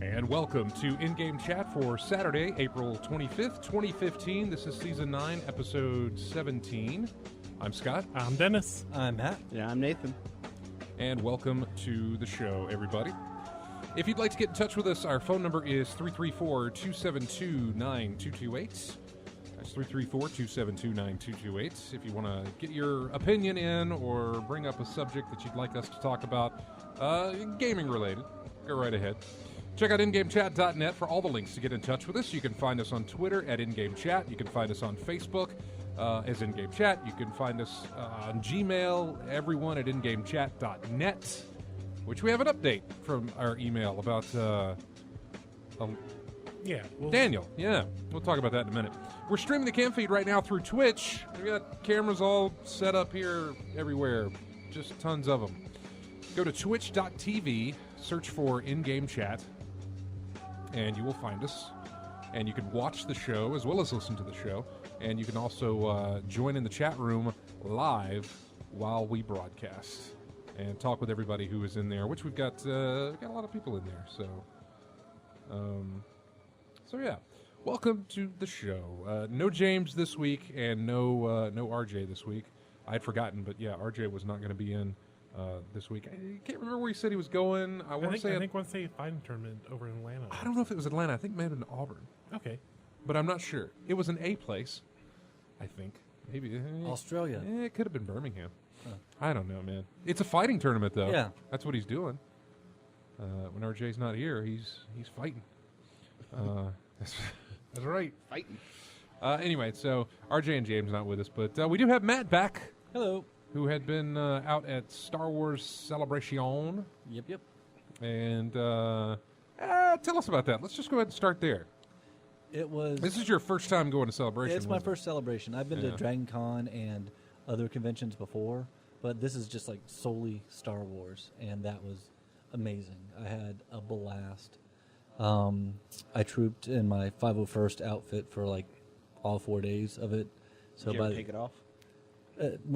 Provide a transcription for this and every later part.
And welcome to In-Game Chat for Saturday, April 25th, 2015. This is Season 9, Episode 17. I'm Scott. I'm Dennis. I'm Matt. Yeah, I'm Nathan. And welcome to the show, everybody. If you'd like to get in touch with us, our phone number is 334-272-9228. That's 334-272-9228. If you want to get your opinion in or bring up a subject that you'd like us to talk about, gaming related, go right ahead. Check out ingamechat.net for all the links to get in touch with us. You can find us on Twitter at InGameChat. You can find us on Facebook as InGame Chat. You can find us on Gmail, everyone at ingamechat.net, which we have an update from our email about Daniel. Yeah, we'll talk about that in a minute. We're streaming the cam feed right now through Twitch. We've got cameras all set up here everywhere, just tons of them. Go to twitch.tv, search for InGame Chat, and you will find us. And you can watch the show as well as listen to the show. And you can also join in the chat room live while we broadcast and talk with everybody who is in there, which we've got a lot of people in there. So yeah, welcome to the show. No James this week and no RJ this week. I'd forgotten, but yeah, RJ was not going to be in this week. I can't remember where he said he was going. I think one state fighting tournament over in Atlanta. I don't know if it was Atlanta. I think it may have been Auburn. Okay. But I'm not sure. It was an A place, I think. Maybe. Australia. It could have been Birmingham. I don't know, man. It's a fighting tournament, though. Yeah. That's what he's doing. When RJ's not here, he's fighting. That's right. Fighting. Anyway, so RJ and James not with us, but we do have Matt back. Hello. Who had been out at Star Wars Celebration. Yep. And tell us about that. Let's just go ahead and start there. This is your first time going to Celebration. It's my first celebration. I've been to Dragon Con and other conventions before, but this is just like solely Star Wars, and that was amazing. I had a blast. I trooped in my 501st outfit for like all 4 days of it. So Did you ever take it off?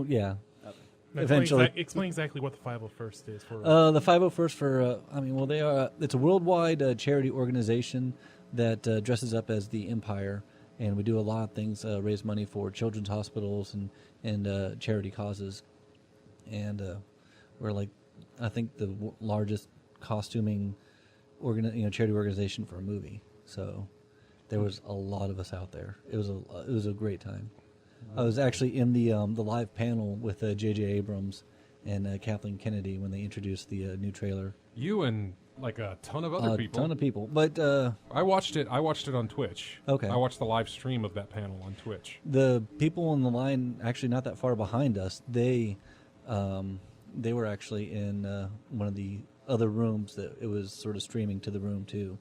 Yeah. Okay. Eventually. Explain exactly what the 501st is for. The 501st for, they are. It's a worldwide charity organization that dresses up as the Empire, and we do a lot of things, raise money for children's hospitals and charity causes. And we're like, I think the largest costuming charity organization for a movie. So there was a lot of us out there. It was a great time. I was actually in the live panel with J.J. Abrams and Kathleen Kennedy when they introduced the new trailer. You and like a ton of other people. A ton of people, but I watched it on Twitch. Okay. I watched the live stream of that panel on Twitch. The people in the line, actually not that far behind us, they were actually in one of the other rooms that it was sort of streaming to the room too,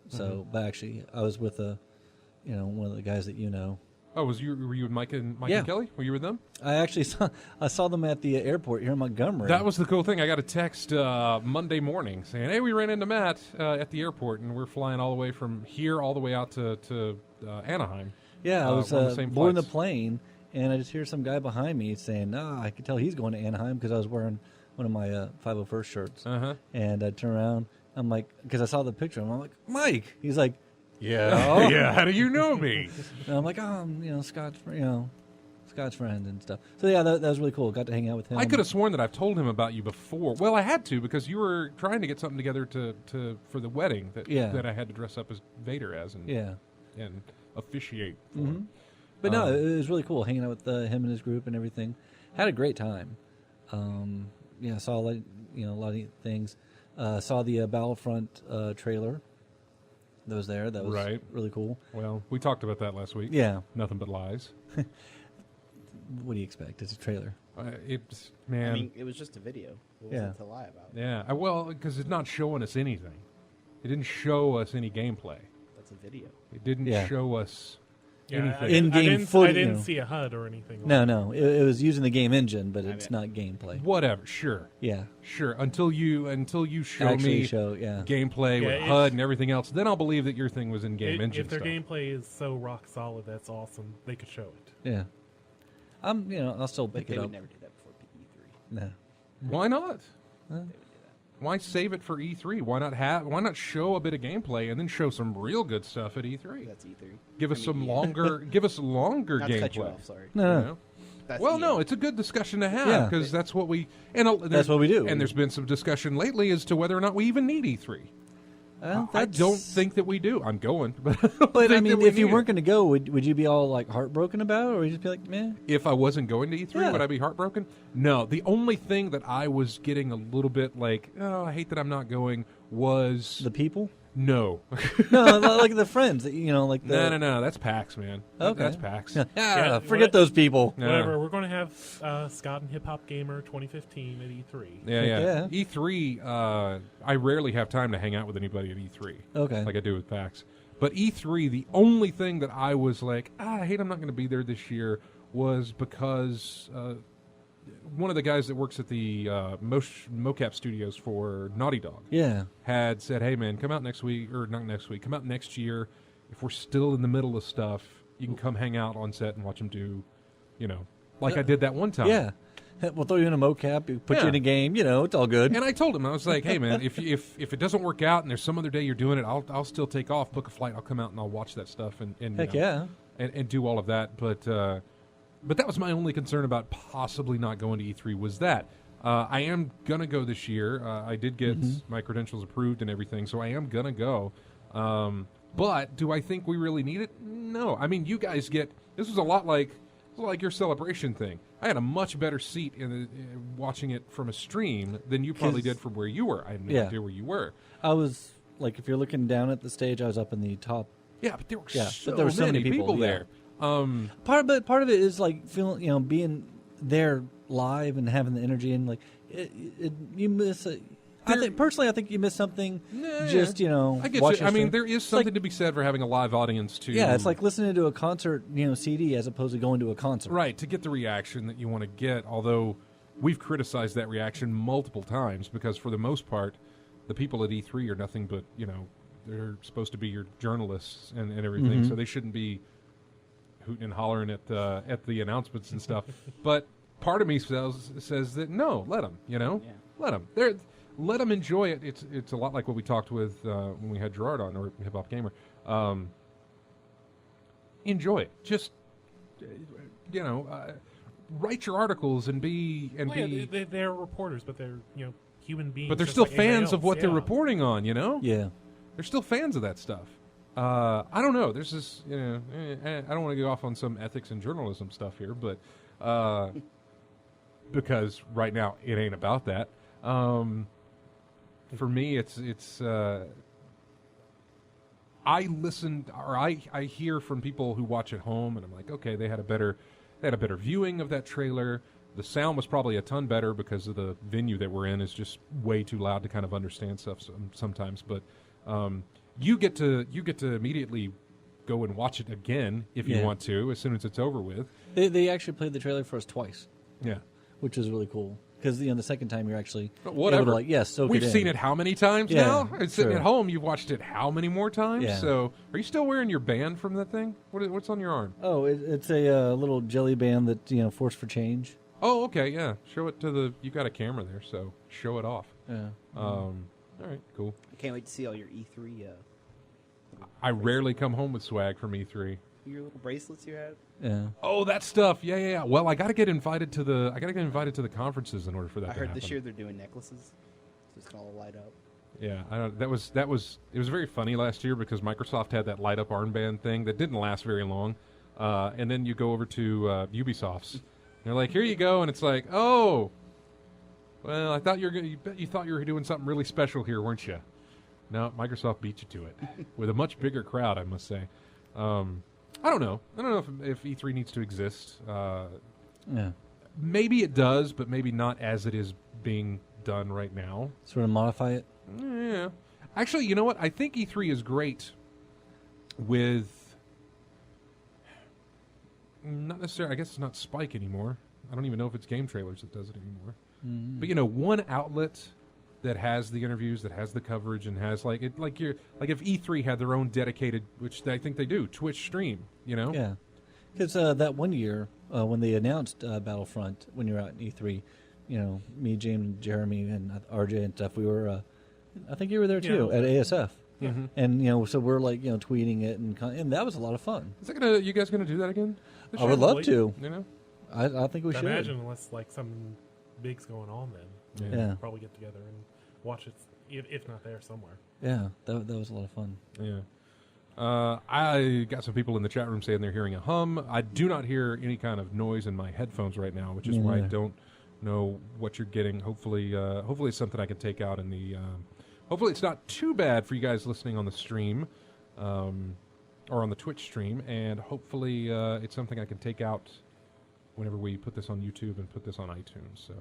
So, but actually, I was with one of the guys that you know. Oh, were you with Mike and Kelly? Were you with them? I actually saw them at the airport here in Montgomery. That was the cool thing. I got a text Monday morning saying, "Hey, we ran into Matt at the airport, and we're flying all the way from here all the way out to Anaheim." Yeah, I was on boarding the plane, and I just hear some guy behind me saying, I could tell he's going to Anaheim because I was wearing one of my 501st shirts. Uh-huh. And I turn around, I'm like, because I saw the picture, I'm like, Mike. He's like, yeah, yeah. How do you know me? And I'm like, Scott's friend and stuff. So yeah, that was really cool. Got to hang out with him. I could have sworn that I've told him about you before. Well, I had to because you were trying to get something together for the wedding that I had to dress up as Vader as and officiate for. Mm-hmm. But no, it was really cool hanging out with him and his group and everything. Had a great time. saw a lot of things. Saw the Battlefront trailer. That was there. That was Right. really cool. Well, we talked about that last week. Yeah. Nothing but lies. What do you expect? It's a trailer. It's man. I mean, it was just a video. What was Yeah. it to lie about? Yeah, well, because it's not showing us anything. It didn't show us any gameplay. That's a video. It didn't Yeah. show us Yeah, anything. In-game I footage, didn't you know. see a HUD or anything. No. It was using the game engine, but it's not gameplay. Whatever, sure, Yeah. sure. Until you show Actually me show, yeah. gameplay Yeah, with if- HUD and everything else, then I'll believe that your thing was in-game engine If their stuff. gameplay is so rock solid, that's awesome. They could show it. Yeah. I'll still But pick they it would up. never do that before E3. No. Why not? They would do that. Why save it for E3? Why not show a bit of gameplay and then show some real good stuff at E3? That's E3. Give us I mean, some yeah. longer give us longer Not to gameplay. cut you off, sorry. No. You know? That's Well, EA. no, it's a good discussion to have Yeah. because that's what we and That's what we do. And there's been some discussion lately as to whether or not we even need E3. I don't think that we do. I'm going, but I don't But I think that mean, we if you need weren't it. going to go, would you be all like heartbroken about it, or would you just be like, meh? If I wasn't going to E3, Yeah. would I be heartbroken? No. The only thing that I was getting a little bit like, oh, I hate that I'm not going, was The people? no. No, like the friends that like the. No. That's PAX, man. Okay. That's PAX. Yeah, forget those people. Yeah. Whatever. We're going to have Scott and Hip Hop Gamer 2015 at E3. Yeah. Yeah. E3, I rarely have time to hang out with anybody at E3. Okay. Like I do with PAX. But E3, the only thing that I was like, I hate I'm not going to be there this year, was because one of the guys that works at the mocap studios for Naughty Dog Yeah. had said, hey, man, come out next week, or not next week, come out next year. If we're still in the middle of stuff, you can come hang out on set and watch them do, like I did that one time. Yeah. We'll throw you in a mocap, put you Yeah. in a game. It's all good. And I told him, I was like, hey, man, if it doesn't work out and there's some other day you're doing it, I'll still take off, book a flight, I'll come out and I'll watch that stuff and Heck yeah. and do all of that. But that was my only concern about possibly not going to E3 was that. I am going to go this year. I did get my credentials approved and everything, so I am going to go. But do I think we really need it? No. I mean, you guys this was a lot like your celebration thing. I had a much better seat in watching it from a stream than you probably 'Cause- did from where you were. I have no Yeah. idea where you were. I was like, if you're looking down at the stage, I was up in the top. Yeah, but there were, Yeah, so, but there were so many many people, there. Part of it is like feeling, being there live and having the energy, and like you miss it. I think you miss something. Nah, Just I get watching you. I mean, stream. there is It's something like- to be said for having a live audience too. Yeah, it's like listening to a concert, CD as opposed to going to a concert. right to get the reaction that you want to get. Although we've criticized that reaction multiple times because for the most part, the people at E3 are nothing but they're supposed to be your journalists and everything, so they shouldn't be hooting and hollering at the announcements and stuff. But part of me says that no, let them. Let them. Let them enjoy it. It's a lot like what we talked with when we had Gerard on, or Hip Hop Gamer. Enjoy it. Just write your articles and be They're reporters, but they're human beings. but they're just still like anybody fans of else, what they're yeah. reporting on. Yeah. They're still fans of that stuff. I don't know. There's this, I don't want to go off on some ethics and journalism stuff here, but because right now it ain't about that. For me, it's I listen or I hear from people who watch at home, and I'm like, okay, they had a better viewing of that trailer. The sound was probably a ton better because of the venue that we're in is just way too loud to kind of understand stuff sometimes. But you get to immediately go and watch it again if you Yeah. want to as soon as it's over with. They actually played the trailer for us twice, Yeah. which is really cool. Because the second time you're actually But whatever. able to, soak We've it in. seen it how many times Yeah, now? It's sitting true. at home. You've watched it how many more times? Yeah. So are you still wearing your band from that thing? What's on your arm? Oh, it's a little jelly band that Force for Change. Oh, okay, yeah. Show it to you got a camera there, so show it off. Yeah. All right, cool. I can't wait to see all your E3, I rarely come home with swag from E3. your little bracelets you had. Yeah. Oh, that stuff. Yeah. Well, I got to get invited to the conferences in order for that I to heard happen. this year they're doing necklaces, so it's gonna all light up. Yeah, that was it was very funny last year because Microsoft had that light up armband thing that didn't last very long, and then you go over to Ubisoft's, and they're like, here you go, and it's like, oh, Well, I thought you thought you were doing something really special here, weren't you? No, Microsoft beat you to it with a much bigger crowd, I must say. I don't know. I don't know if E3 needs to exist. Yeah. Maybe it does, but maybe not as it is being done right now. Sort of modify it. Yeah. Actually, you know what? I think E3 is great with not necessarily. I guess it's not Spike anymore. I don't even know if it's game trailers that does it anymore. Mm. But one outlet that has the interviews, that has the coverage, and has like if E3 had their own dedicated, which I think they do, Twitch stream. Yeah. Because that one year when they announced Battlefront, when you were out in E3, me, James, Jeremy, and RJ and stuff, we were. I think you were there too at ASF. Mm-hmm. And so we're like tweeting it and that was a lot of fun. Is that you guys gonna do that again? this I would year? love to. I think we I should. imagine unless like something big's going on, then Yeah. we'll probably get together and watch it, if not there somewhere. Yeah, that was a lot of fun. Yeah. I got some people in the chat room saying they're hearing a hum. I do not hear any kind of noise in my headphones right now, which is Me why I neither. don't know what you're getting. Hopefully it's something I can take out in the. Hopefully it's not too bad for you guys listening on the stream, or on the Twitch stream, and hopefully it's something I can take out whenever we put this on YouTube and put this on iTunes. So.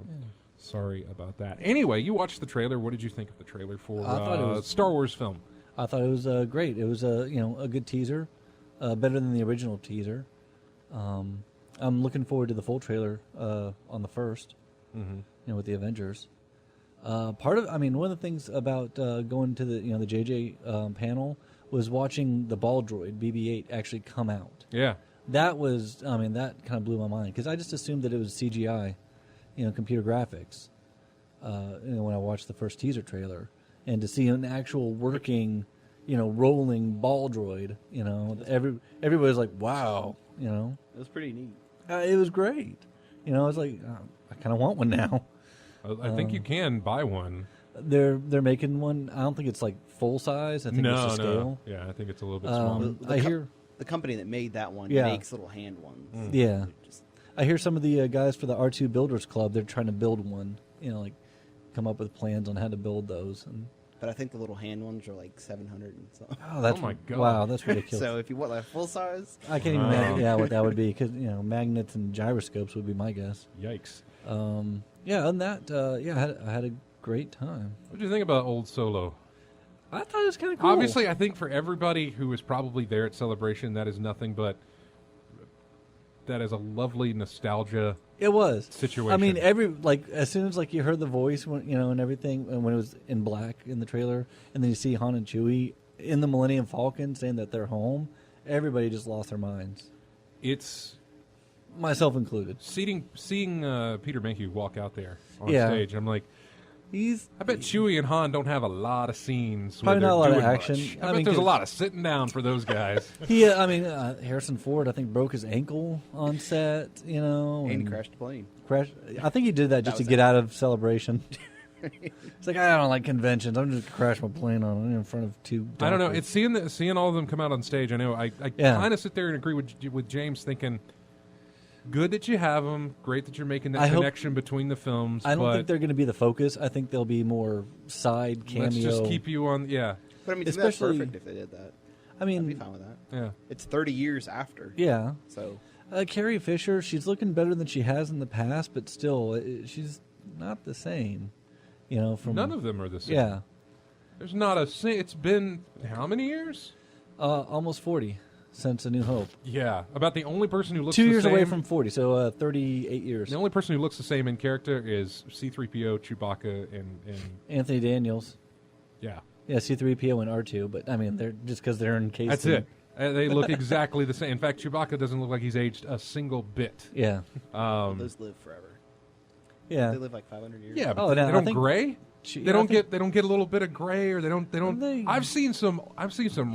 Sorry about that. Anyway, you watched the trailer. What did you think of the trailer for I thought it was- Star Wars film? I thought it was great. It was a good teaser, better than the original teaser. I'm looking forward to the full trailer on the 1st. Mm-hmm. With the Avengers. One of the things about going to the the JJ panel was watching the ball droid BB-8 actually come out. Yeah. That was, that kind of blew my mind because I just assumed that it was CGI, computer graphics. When I watched the first teaser trailer, and to see an actual working, rolling ball droid, everybody's like, wow, It was pretty neat. it was great. I was like, I kind of want one now. I think you can buy one. They're making one. I don't think it's like full size. I think it's to scale. Yeah, I think it's a little bit smaller. I hear. The company that made that one Yeah. makes little hand ones. Yeah. Just- I hear some of the guys for the R2 Builders Club. They're trying to build one. Come up with plans on how to build those. And but I think the little hand ones are like 700 and something. that's my God. wow, that's ridiculous. So if you want like full size, I can't even Wow. imagine what that would be because magnets and gyroscopes would be my guess. Yikes. Other than that, I had a great time. What do you think about Old Solo? I thought it was kind of cool. Obviously, I think for everybody who was probably there at Celebration, that is nothing but that is a lovely nostalgia. It was situation. I mean, as soon as you heard the voice, and everything, and when it was in black in the trailer, and then you see Han and Chewie in the Millennium Falcon saying that they're home, everybody just lost their minds, It's myself included. seeing Peter Mayhew walk out there on Yeah. stage. I'm like, He's I bet Chewie and Han don't have a lot of scenes. Probably where not a they're lot of doing action. much. I I bet mean, there's a 'cause- lot of sitting down for those guys. Harrison Ford, I think, broke his ankle on set. and and crashed the plane. I think he did that just to was get it. out of Celebration. It's like, I don't like conventions. I'm just gonna crash my plane in front of two. I don't know. doctors. It's seeing all of them come out on stage. I know. I Yeah. kind of sit there and agree with James, thinking, good that you have them. Great that you're making that I hope- connection between the films. I don't but think they're going to be the focus. I think they'll be more side cameo. let's just keep you on. Yeah, But I mean, to me, that's Especially- perfect if they did that. I I'd be mean, fine with that. yeah. It's 30 years after. yeah. So Carrie Fisher, she's looking better than she has in the past, but still, she's not the same. From None of them are the same. yeah, There's not a. It's been how many years? almost 40 since A New Hope. Yeah, about the only person who looks 2 the years same, away from 40, so 38 years. the only person who looks the same in character is C-3PO, Chewbacca, and Anthony Daniels. yeah, Yeah, C-3PO and R2, but I mean, they're just because they're encased. that's it. They look exactly the same. In fact, Chewbacca doesn't look like he's aged a single bit. Yeah, those live forever. yeah. They live like 500 years. Yeah, but Oh, they no, I don't think- gray. She- They I don't think- get a little bit of gray, or they don't. They- I've seen some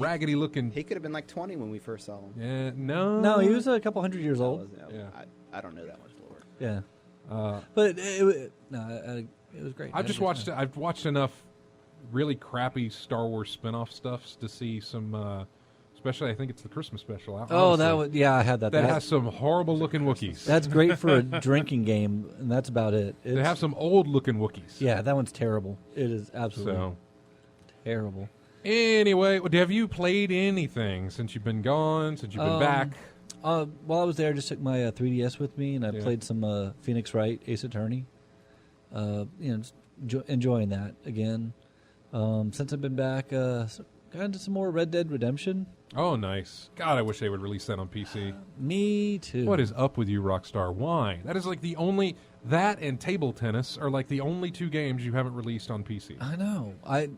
raggedy looking. He could have been like 20 when we first saw him. Yeah, no, No, he was a couple hundred years I old. wasn't- Yeah. I don't know that much lore. Yeah, Uh, but it was great. I've just watched. I've watched enough really crappy Star Wars spin-off stuffs to see some Especially, I think it's the Christmas special. Oh, honestly. that was I had that. That has some horrible-looking Wookiees. That's great for a drinking game, and that's about it. They have some old-looking Wookiees. Yeah, that one's terrible. It is absolutely So, terrible. anyway, have you played anything since you've been gone, since you've been back? While I was there, I just took my 3DS with me, and I played some Phoenix Wright Ace Attorney. Just enjoying that again. Since I've been back, got into some more Red Dead Redemption. Oh, nice. God, I wish they would release that on PC. Me too. What is up with you, Rockstar? Why? That is like the only... That and table tennis are like the only 2 games you haven't released on PC. I know. I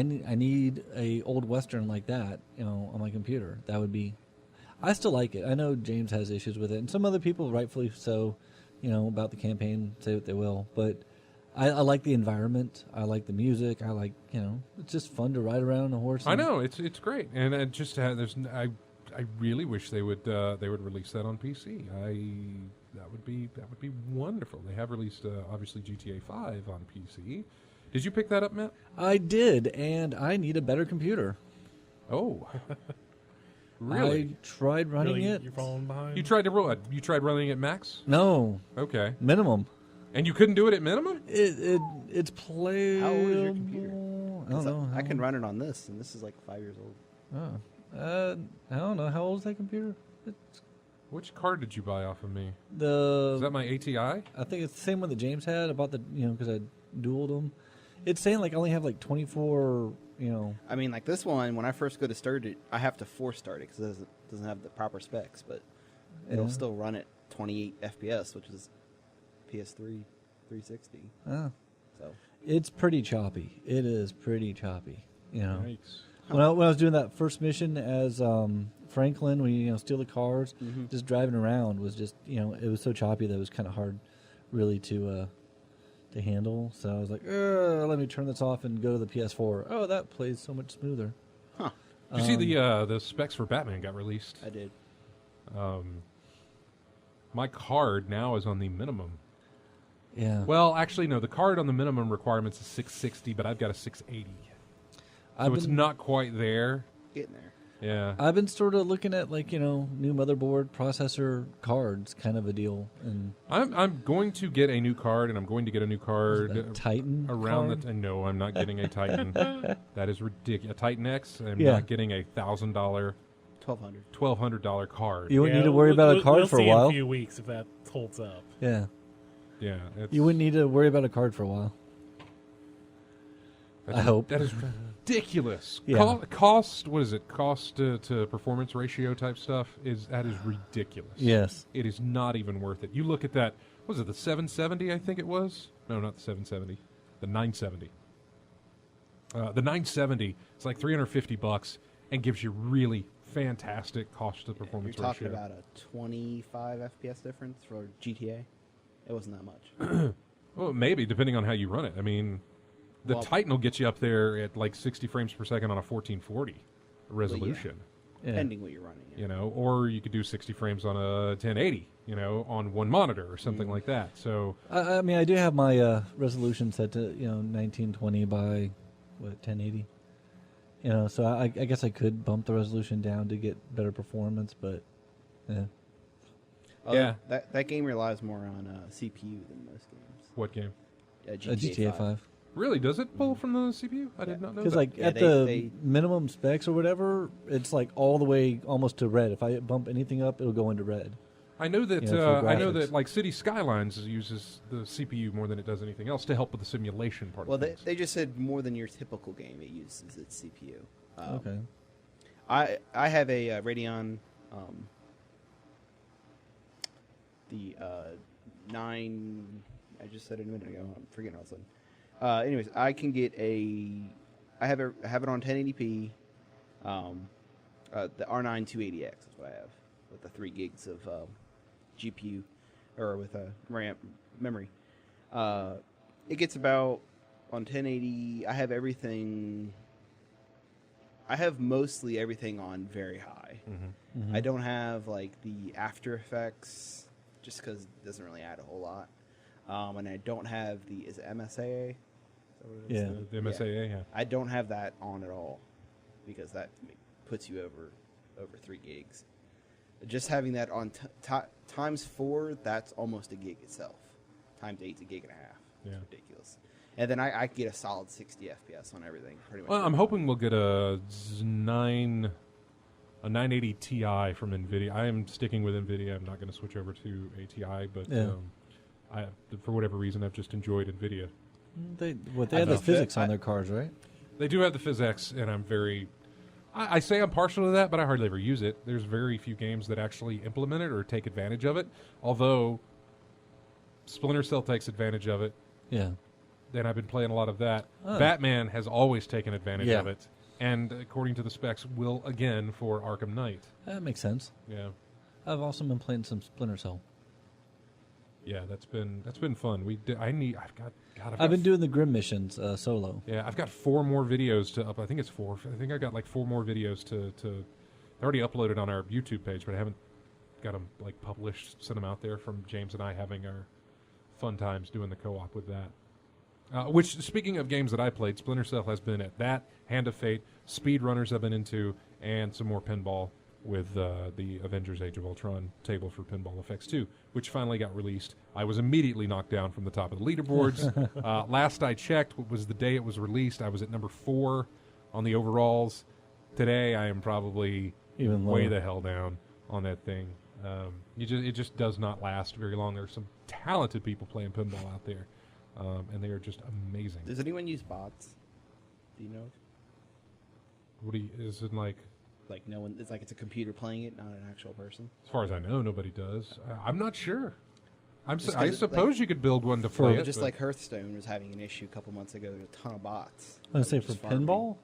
need a old Western like that, on my computer. That would be... I still like it. I know James has issues with it, and some other people, rightfully so, about the campaign, say what they will. But I like the environment. I like the music. I like, it's just fun to ride around on a horse. I know it's great, and just to have, I really wish they would release that on PC. That would be wonderful. They have released obviously GTA 5 on PC. Did you pick that up, Matt? I did, and I need a better computer. Oh, really? I tried running Really, it. you're falling behind. You tried to You tried running at max? No, Okay, minimum. and you couldn't do it at minimum? It's playable. How old is your computer? I don't know. I can run it on this, and this is like 5 years old. I don't know. How old is that computer? It's Which card did you buy off of me? Is the that my ATI? I think it's the same one that James had. About the because I dueled them. It's saying like I only have like 24. I mean, like this one, when I first go to start it, I have to force start it because it doesn't have the proper specs, but it'll Yeah. still run at 28 FPS, which is PS3 360. Oh. So It's pretty choppy. It is pretty choppy. Yikes. When I was doing that first mission as Franklin, when you steal the cars, just driving around was just it was so choppy that it was kind of hard, really to handle. So I was like, let me turn this off and go to the PS4. Oh, that plays so much smoother. Huh. Did you see the specs for Batman got released? I did. My card now is on the minimum. Yeah. Well, actually, no. The card on the minimum requirements is 660, but I've got a 680. So it's not quite there. Getting there. Yeah. I've been sort of looking at new motherboard processor cards, kind of a deal, and I'm going to get a new card, and I'm going to get a new card a Titan around card? that. No, I'm not getting a Titan. That is ridiculous. A Titan X. I'm Yeah. not getting a $1,000, $1,200. $1,200 card. you wouldn't need to worry about a card we'll for a see while. in a few weeks if that holds up. Yeah, Yeah. you wouldn't need to worry about a card for a while. I hope. That is ridiculous. Yeah. Cost, what is it? Cost to performance ratio type stuff that is ridiculous. Yes. It is not even worth it. You look at that, what was it, the 770, I think it was? No, not the 770. The 970. The 970 is like $350 and gives you really fantastic cost to performance You're talking ratio. about a 25 FPS difference for GTA. It wasn't that much. Well, maybe, depending on how you run it. I mean, the Well- Titan will get you up there at like 60 frames per second on a 1440 resolution. Yeah. Depending what you're running. Yeah. You know, or you could do 60 frames on a 1080, on one monitor or something like that. So, I mean, I do have my resolution set to 1920 by 1080. So I guess I could bump the resolution down to get better performance, but yeah. Yeah. That game relies more on CPU than most games. what game? GTA 5. Really? Does it pull from the CPU? I did not know Because that. like Yeah, at they- the they- minimum specs or whatever, it's like all the way almost to red. If I bump anything up, it'll go into red. I know that for I know graphics. that like City Skylines uses the CPU more than it does anything else to help with the simulation part Well, of they, things. they just said more than your typical game, it uses its CPU. Okay. I have a Radeon, the 9. I just said it a minute ago. I'm forgetting all of a sudden. Anyways, I can get I have it on 1080p. The R9 280X is what I have with the 3 gigs of GPU or with RAM memory. It gets about on 1080. I have everything. I have mostly everything on very high. Mm-hmm. I don't have like the After Effects just because it doesn't really add a whole lot. And I don't have is it MSAA? Is that what it is? Yeah. The MSAA, yeah. I don't have that on at all because that puts you over over 3 gigs. Just having that on times 4, that's almost a gig itself. Times 8's a gig and a half. Yeah. It's ridiculous. And then I get a solid 60 FPS on everything, pretty much. Well, I'm hoping we'll get a 980 Ti from NVIDIA. I am sticking with NVIDIA. I'm not going to switch over to ATI, but for whatever reason, I've just enjoyed NVIDIA. They have the physics on their cars, right? They do have the physics, and I'm very... I say I'm partial to that, but I hardly ever use it. There's very few games that actually implement it or take advantage of it, although Splinter Cell takes advantage of it. Yeah. And I've been playing a lot of that. Batman has always taken advantage of it, and according to the specs, will again for Arkham Knight. That makes sense. Yeah. I've also been playing some Splinter Cell. Yeah, that's been fun. I've been doing the Grim missions solo. Yeah, I've got 4 more videos to up. I think it's 4. I think I got like 4 more videos to. I already uploaded on our YouTube page, but I haven't got them like published. Sent them out there from James and I having our fun times doing the co-op with that. Which, speaking of games that I played, Splinter Cell has been at that, Hand of Fate, Speedrunners I've been into, and some more pinball with the Avengers Age of Ultron table for Pinball Effects 2, which finally got released. I was immediately knocked down from the top of the leaderboards. Last I checked, was the day it was released, I was at number 4 on the overalls. Today, I am probably Even way lower. the hell down on that thing. It just does not last very long. There's some talented people playing pinball out there, and they are just amazing. Does anyone use bots? Do you know? What do you, is it like? Like no one, it's like it's a computer playing it, not an actual person. As far as I know, nobody does. I'm not sure. I 'cause, suppose like, you could build one to play it. Just but- like Hearthstone was having an issue a couple months ago. There's a ton of bots. I was that say were for just farming. pinball.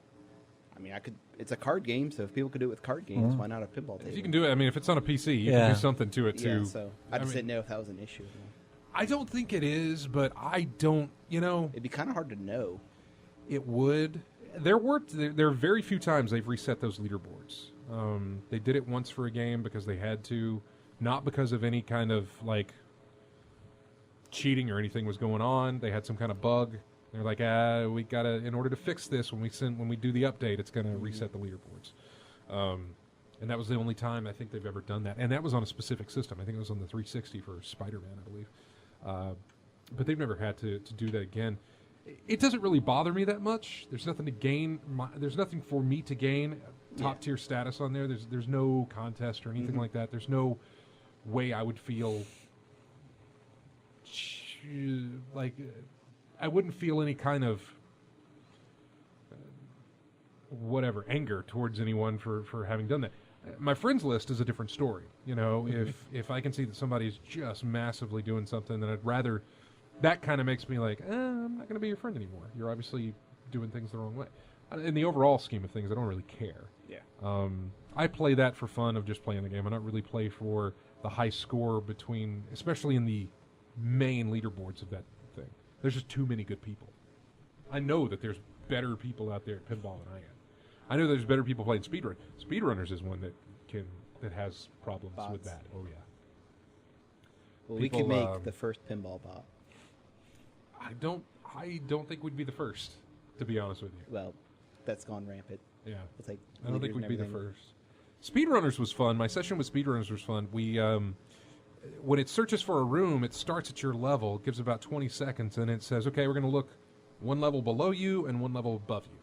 I mean, it's a card game, so if people could do it with card games, why not a pinball table? if you can do it, I mean, if it's on a PC, you can Yeah. do something to it too. Yeah, so I just mean, didn't know if that was an issue. I don't think it is, but I don't. It'd be kind of hard to know. It would. There are very few times they've reset those leaderboards. They did it once for a game because they had to, not because of any kind of like cheating or anything was going on. They had some kind of bug. They're like, we gotta, in order to fix this, when we do the update, it's gonna reset the leaderboards. And that was the only time I think they've ever done that. And that was on a specific system. I think it was on the 360 for Spider-Man, I believe. But they've never had to do that again. It doesn't really bother me that much. There's nothing to gain. There's nothing for me to gain top tier status on there. There's no contest or anything like that. There's no way I would feel like I wouldn't feel any kind of whatever anger towards anyone for having done that. My friends list is a different story. If I can see that somebody's just massively doing something, then I'd rather. That kind of makes me like, I'm not going to be your friend anymore. You're obviously doing things the wrong way. In the overall scheme of things, I don't really care. Yeah. I play that for fun of just playing the game. I don't really play for the high score especially in the main leaderboards of that thing. There's just too many good people. I know that there's better people out there at pinball than I am. I know there's better people playing speedrun. Speedrunners is one that has problems with Bots. that. Oh yeah. Well, we could make the first pinball bot. I don't think we'd be the first, to be honest with you. Well, that's gone rampant. Yeah. It's like I don't think leaders we'd be and the everything. first. Speedrunners was fun. My session with Speedrunners was fun. We when it searches for a room, it starts at your level, gives about 20 seconds, and it says, okay, we're going to look one level below you and one level above you.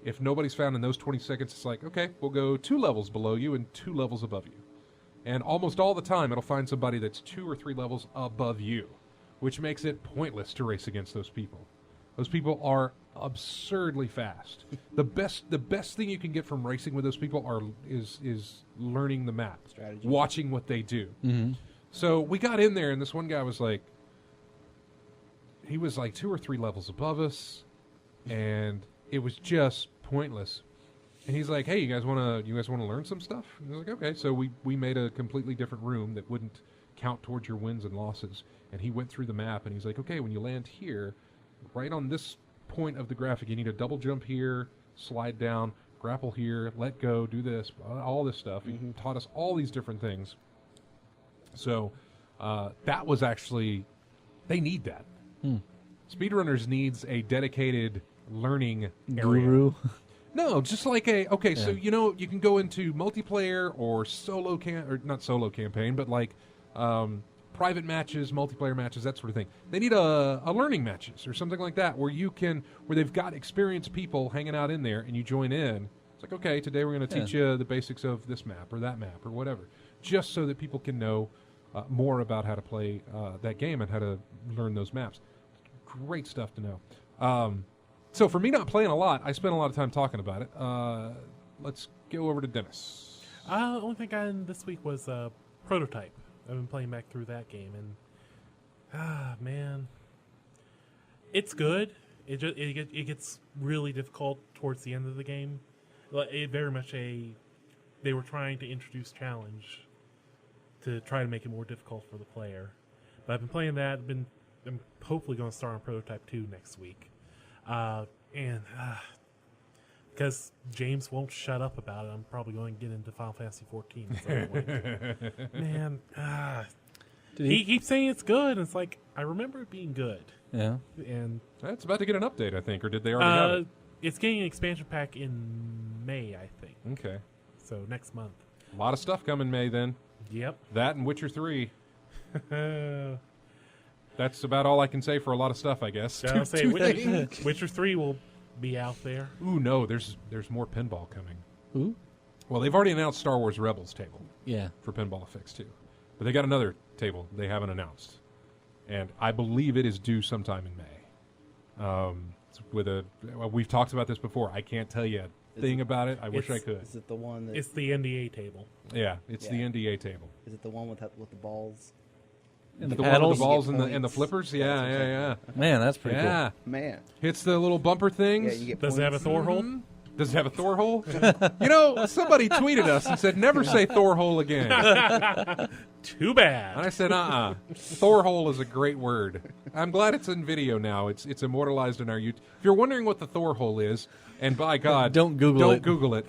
If nobody's found in those 20 seconds, it's like, okay, we'll go 2 levels below you and 2 levels above you. And almost all the time, it'll find somebody that's 2 or 3 levels above you, which makes it pointless to race against those people. Those people are absurdly fast. The best thing you can get from racing with those people is learning the map, Strategy. watching what they do. Mm-hmm. So we got in there, and this one guy was like, he was like 2 or 3 levels above us, and it was just pointless. And he's like, "Hey, you guys want to learn some stuff?" And I was like, "Okay." So we made a completely different room that wouldn't count towards your wins and losses. And he went through the map, and he's like, "Okay, when you land here, right on this point of the graphic, you need to double jump here, slide down, grapple here, let go, do this, all this stuff." He taught us all these different things. So that was actually, they need that. Speedrunners needs a dedicated learning area. Guru. No, just like so you can go into multiplayer or not solo campaign, but like private matches, multiplayer matches, that sort of thing. They need a learning matches or something like that where they've got experienced people hanging out in there and you join in. It's like, okay, today we're going to teach you the basics of this map or that map or whatever, just so that people can know more about how to play that game and how to learn those maps. Great stuff to know. So for me not playing a lot, I spent a lot of time talking about it. Let's go over to Dennis. The only thing I got this week was Prototype. I've been playing back through that game, and man, it's good. It gets really difficult towards the end of the game. It very much they were trying to introduce challenge to try to make it more difficult for the player. But I've been playing that. I'm hopefully going to start on Prototype 2 next week. And because James won't shut up about it, I'm probably going to get into Final Fantasy 14 at some point. Man, he keeps saying it's good, and it's like, I remember it being good. Yeah. And That's about to get an update, I think, or did they already have it? it's getting an expansion pack in May, I think. Okay. So next month. A lot of stuff coming May then. Yep. That and Witcher 3. That's about all I can say for a lot of stuff, I guess. I'll say Two things. Witcher 3 will be out there. Ooh, no, there's more pinball coming. Ooh. Well, they've already announced Star Wars Rebels table Yeah. for Pinball Effects too. But they got another table they haven't announced. And I believe it is due sometime in May. We've talked about this before. I can't tell you a thing about it. I wish I could. Is it the one that? It's the NDA table. Yeah, it's the Yeah. NDA table. Is it the one with the balls? And the The one with paddles. the balls You and get the points. flippers? That's what I'm Yeah, saying. yeah. Man, that's pretty Yeah. Man, Hits the little bumper things. yeah, you get. Does it have a points. Thor hole? Mhm. Does it have a Thor hole? Somebody tweeted us and said, never say Thor hole again. And Too bad. I said, Thor hole is a great word. I'm glad it's in video now. It's immortalized in our YouTube. If you're wondering what the Thor hole is, and by God, Don't Google it. Google it.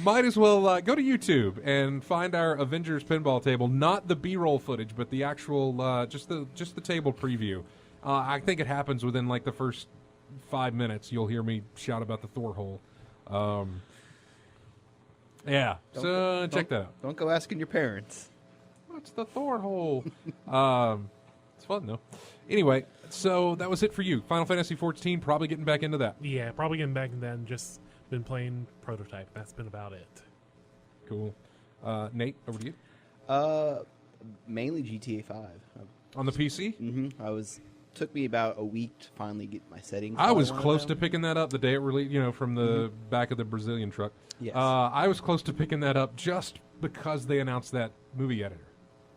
Might as well go to YouTube and find our Avengers pinball table. Not the B-roll footage, but the actual, just the table preview. I think it happens within like the first 5 minutes. You'll hear me shout about the Thor hole. Yeah, so check that out. Don't go asking your parents. What's the Thor hole? It's fun though. Anyway, so that was it for you. Final Fantasy 14. Probably getting back into that. Yeah, probably getting back and then just been playing Prototype. That's been about it. Cool. Nate, over to you. Mainly GTA 5. On the PC, Took me about a week to finally get my settings. I on was one of close to them. picking that up the day it released. From the back of the Brazilian truck. Yes. I was close to picking that up just because they announced that movie editor.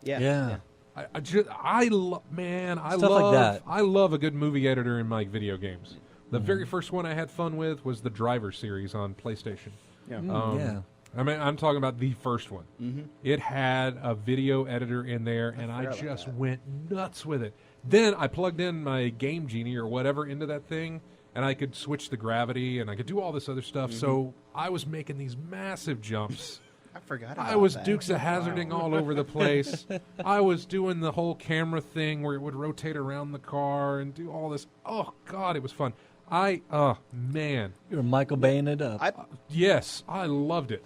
Yeah. I love Stuff like that. I love a good movie editor in my video games. The very first one I had fun with was the Driver series on PlayStation. Yeah. Yeah. I mean, I'm talking about the first one. Mm-hmm. It had a video editor in there, and I forgot about just that. went nuts with it. Then I plugged in my Game Genie or whatever into that thing, and I could switch the gravity, and I could do all this other stuff. So I was making these massive jumps. I forgot about I was that. Dukes of Hazzarding all over the place. I was doing the whole camera thing where it would rotate around the car and do all this. Oh, God, it was fun. Man. You were Michael Baying it up. Yes, I loved it.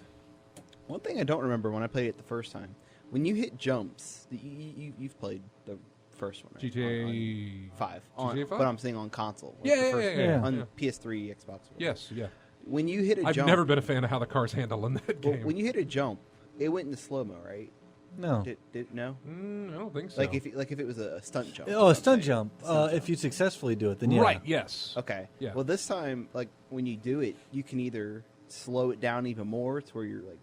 One thing I don't remember when I played it the first time, when you hit jumps, you've played the first one, right? GTA on 5. GTA 5? But I'm saying on console. Yeah, the yeah, first yeah, one, yeah. On Yeah. PS3, Xbox. Whatever. Yes, yeah. When you hit a I've jump, never been a fan of how the cars handle in that well, game. when you hit a jump, it went into slow mo, right? No. Did no? I don't think so. Like if it was a stunt jump. Oh, or a stunt something. jump. Stunt If you successfully do it, then yeah. Right, yes. Okay. Yeah. Well, this time, like when you do it, you can either slow it down even more to where you're like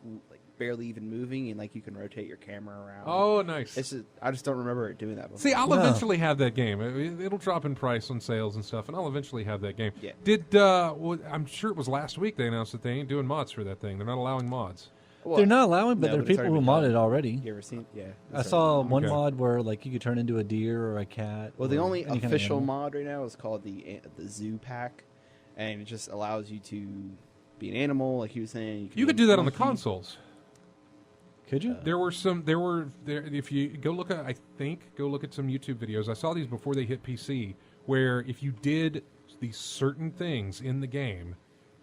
barely even moving, and like you can rotate your camera around. Oh, nice. It's just, I just don't remember it doing that before. See, I'll No. eventually have that game. It'll drop in price on sales and stuff, and I'll eventually have that game. Yeah. I'm sure it was last week they announced that they ain't doing mods for that thing. They're not allowing mods. Well, They're not allowing, but no, there are it's people already who been modded done. already. You ever seen? Yeah. I it's saw already been one Okay. mod where like you could turn into a deer or a cat. Well, the or only any kind of official animal. mod right now is called the Zoo Pack, and it just allows you to be an animal, like he was saying. You be could a do that on the monkey. consoles. Could you? There if you go look at some YouTube videos. I saw these before they hit PC, where if you did these certain things in the game,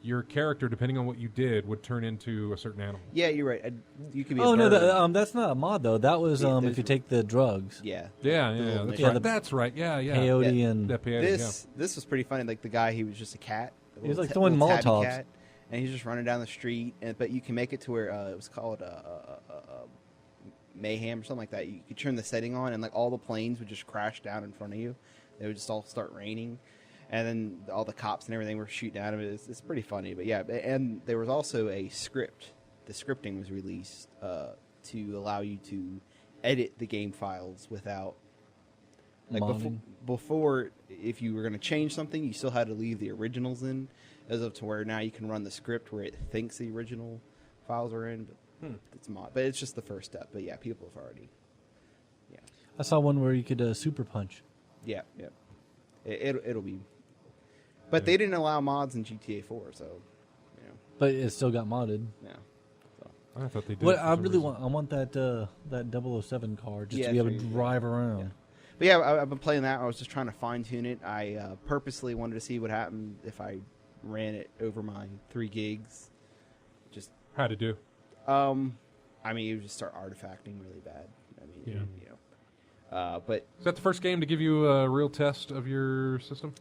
your character, depending on what you did, would turn into a certain animal. Yeah, you're right. You could be. Oh a no, bird. that's not a mod though. That was Yeah, if those you take the drugs, Yeah. Yeah, The yeah, little that's Yeah, right. the That's right. Yeah, yeah. peyote Yeah. and That peyote, This was pretty funny. Like the guy, he was just a cat. A He was, little like, throwing little tabby Molotovs. cat, and he's just running down the street. But you can make it to where it was called mayhem or something like that. You could turn the setting on, and like all the planes would just crash down in front of you. They would just all start raining, and then all the cops and everything were shooting at him. It's pretty funny. But yeah, and there was also a script. The scripting was released to allow you to edit the game files without. Like modding. before, if you were going to change something, you still had to leave the originals in, as of to where now you can run the script where it thinks the original files are in, but it's mod. But it's just the first step. But yeah, people have already. Yeah, I saw one where you could super punch. yeah. It'll be. But they didn't allow mods in GTA 4, so you know, But it still got modded. yeah. So I thought they did. What for I some really reason. want, I want that 007 car just Yeah, to be able that's to right. drive around. Yeah. But yeah, I've been playing that. I was just trying to fine tune it. I purposely wanted to see what happened if I ran it over my 3 gigs. Just How to do? I mean, you would just start artifacting really bad. I mean, Yeah. you know, but Is that the first game to give you a real test of your system?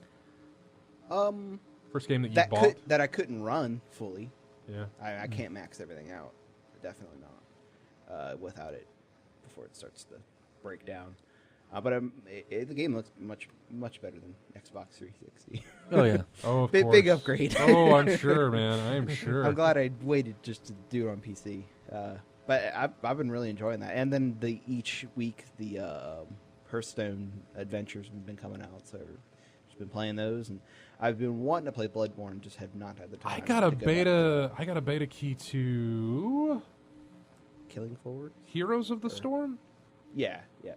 First game that you that bought? that I couldn't run fully. Yeah. I can't max everything out. Definitely not without it before it starts to break down. But the game looks much better than Xbox 360. Oh yeah. Oh, of big course. upgrade. Oh, I'm sure, man. I am sure. I'm glad I waited just to do it on PC. But I've been really enjoying that. And then each week the Hearthstone adventures have been coming out, so I've just been playing those. And I've been wanting to play Bloodborne, just have not had the time. I got a to go back to beta. I got a beta key to Killing Forward. Heroes of the Storm. Yeah. Yeah,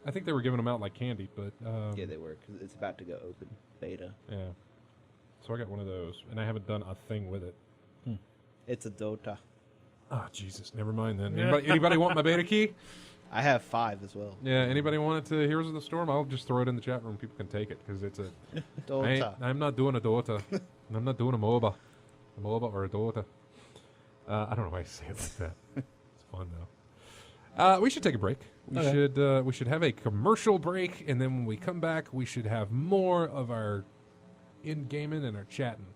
I think they were giving them out like candy, but Yeah, they were, 'cause it's about to go open beta. yeah. So I got one of those, and I haven't done a thing with it. It's a Dota. Oh Jesus, never mind then. Anybody want my beta key? I have 5 as well. Yeah, anybody want it to Heroes of the Storm? I'll just throw it in the chat room. People can take it because it's a. Dota. I'm not doing a Dota. I'm not doing a MOBA or a Dota. I don't know why I say it like that. It's fun though. We should take a break. We should have a commercial break, and then when we come back, we should have more of our in-gaming and our chatting.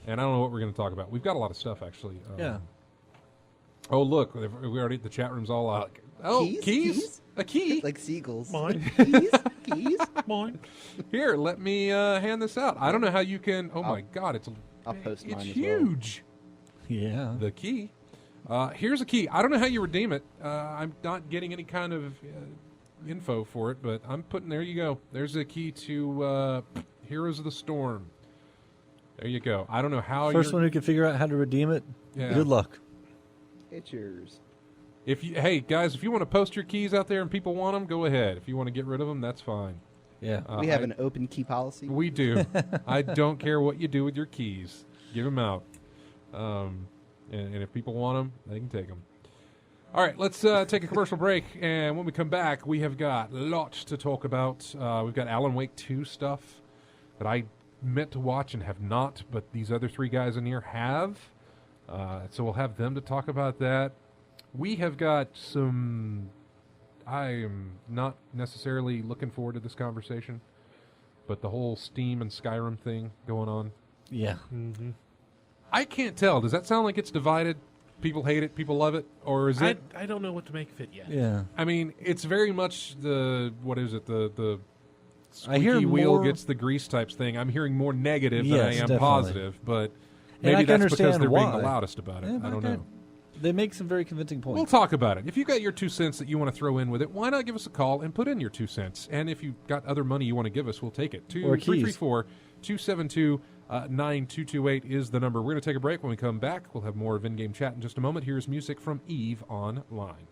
And I don't know what we're going to talk about. We've got a lot of stuff actually. Yeah. Oh look, we already the chat room's all out. Oh, keys? A key? Like seagulls. Mine. Keys? Mine. Here, let me hand this out. I don't know how you can. Oh my God, I'll post mine it's as well. huge. Yeah. The key. Here's a key. I don't know how you redeem it. I'm not getting any kind of info for it, but I'm putting. There you go. There's a key to Heroes of the Storm. There you go. I don't know how. First one who can figure out how to redeem it. Yeah. Good luck. It's yours. Hey guys, if you want to post your keys out there and people want them, go ahead. If you want to get rid of them, that's fine. Yeah. We have an open key policy. We do. I don't care what you do with your keys. Give them out. And if people want them, they can take them. All right, let's take a commercial break. And when we come back, we have got lots to talk about. We've got Alan Wake 2 stuff that I meant to watch and have not, but these other 3 guys in here have. So we'll have them to talk about that. We have got some... I am not necessarily looking forward to this conversation, but the whole Steam and Skyrim thing going on. Yeah. Mm-hmm. I can't tell. Does that sound like it's divided? People hate it, people love it, or is it? I don't know what to make of it yet. Yeah. I mean, it's very much the what is it? The I hear squeaky wheel more- gets the grease types thing. I'm hearing more negative than I Yes, am definitely. positive, but And I maybe can that's because understand they're being the why. loudest about it. Yeah, I but don't that- know. They make some very convincing points. We'll talk about it. If you got your 2 cents that you want to throw in with it, why not give us a call and put in your 2 cents? And if you've got other money you want to give us, we'll take it. Or keys. 334-272-9228 is the number. We're going to take a break. When we come back, we'll have more of in-game chat in just a moment. Here's music from Eve Online.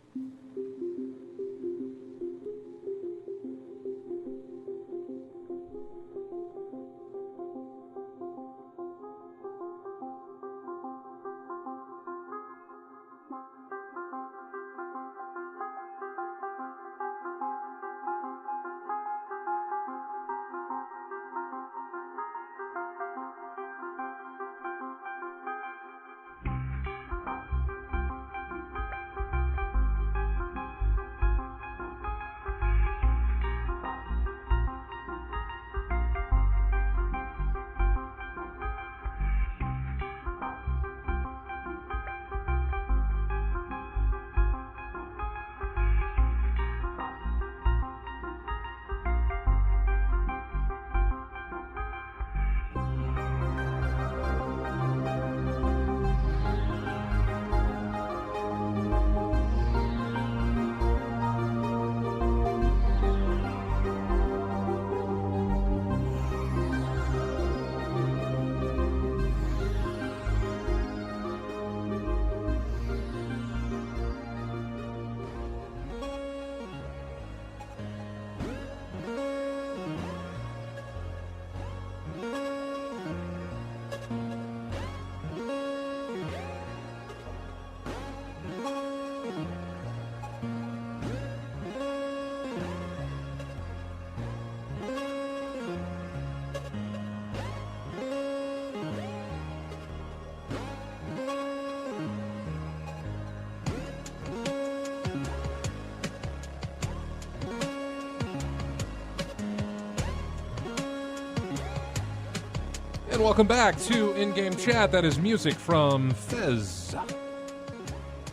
And welcome back to In-Game Chat. That is music from Fez.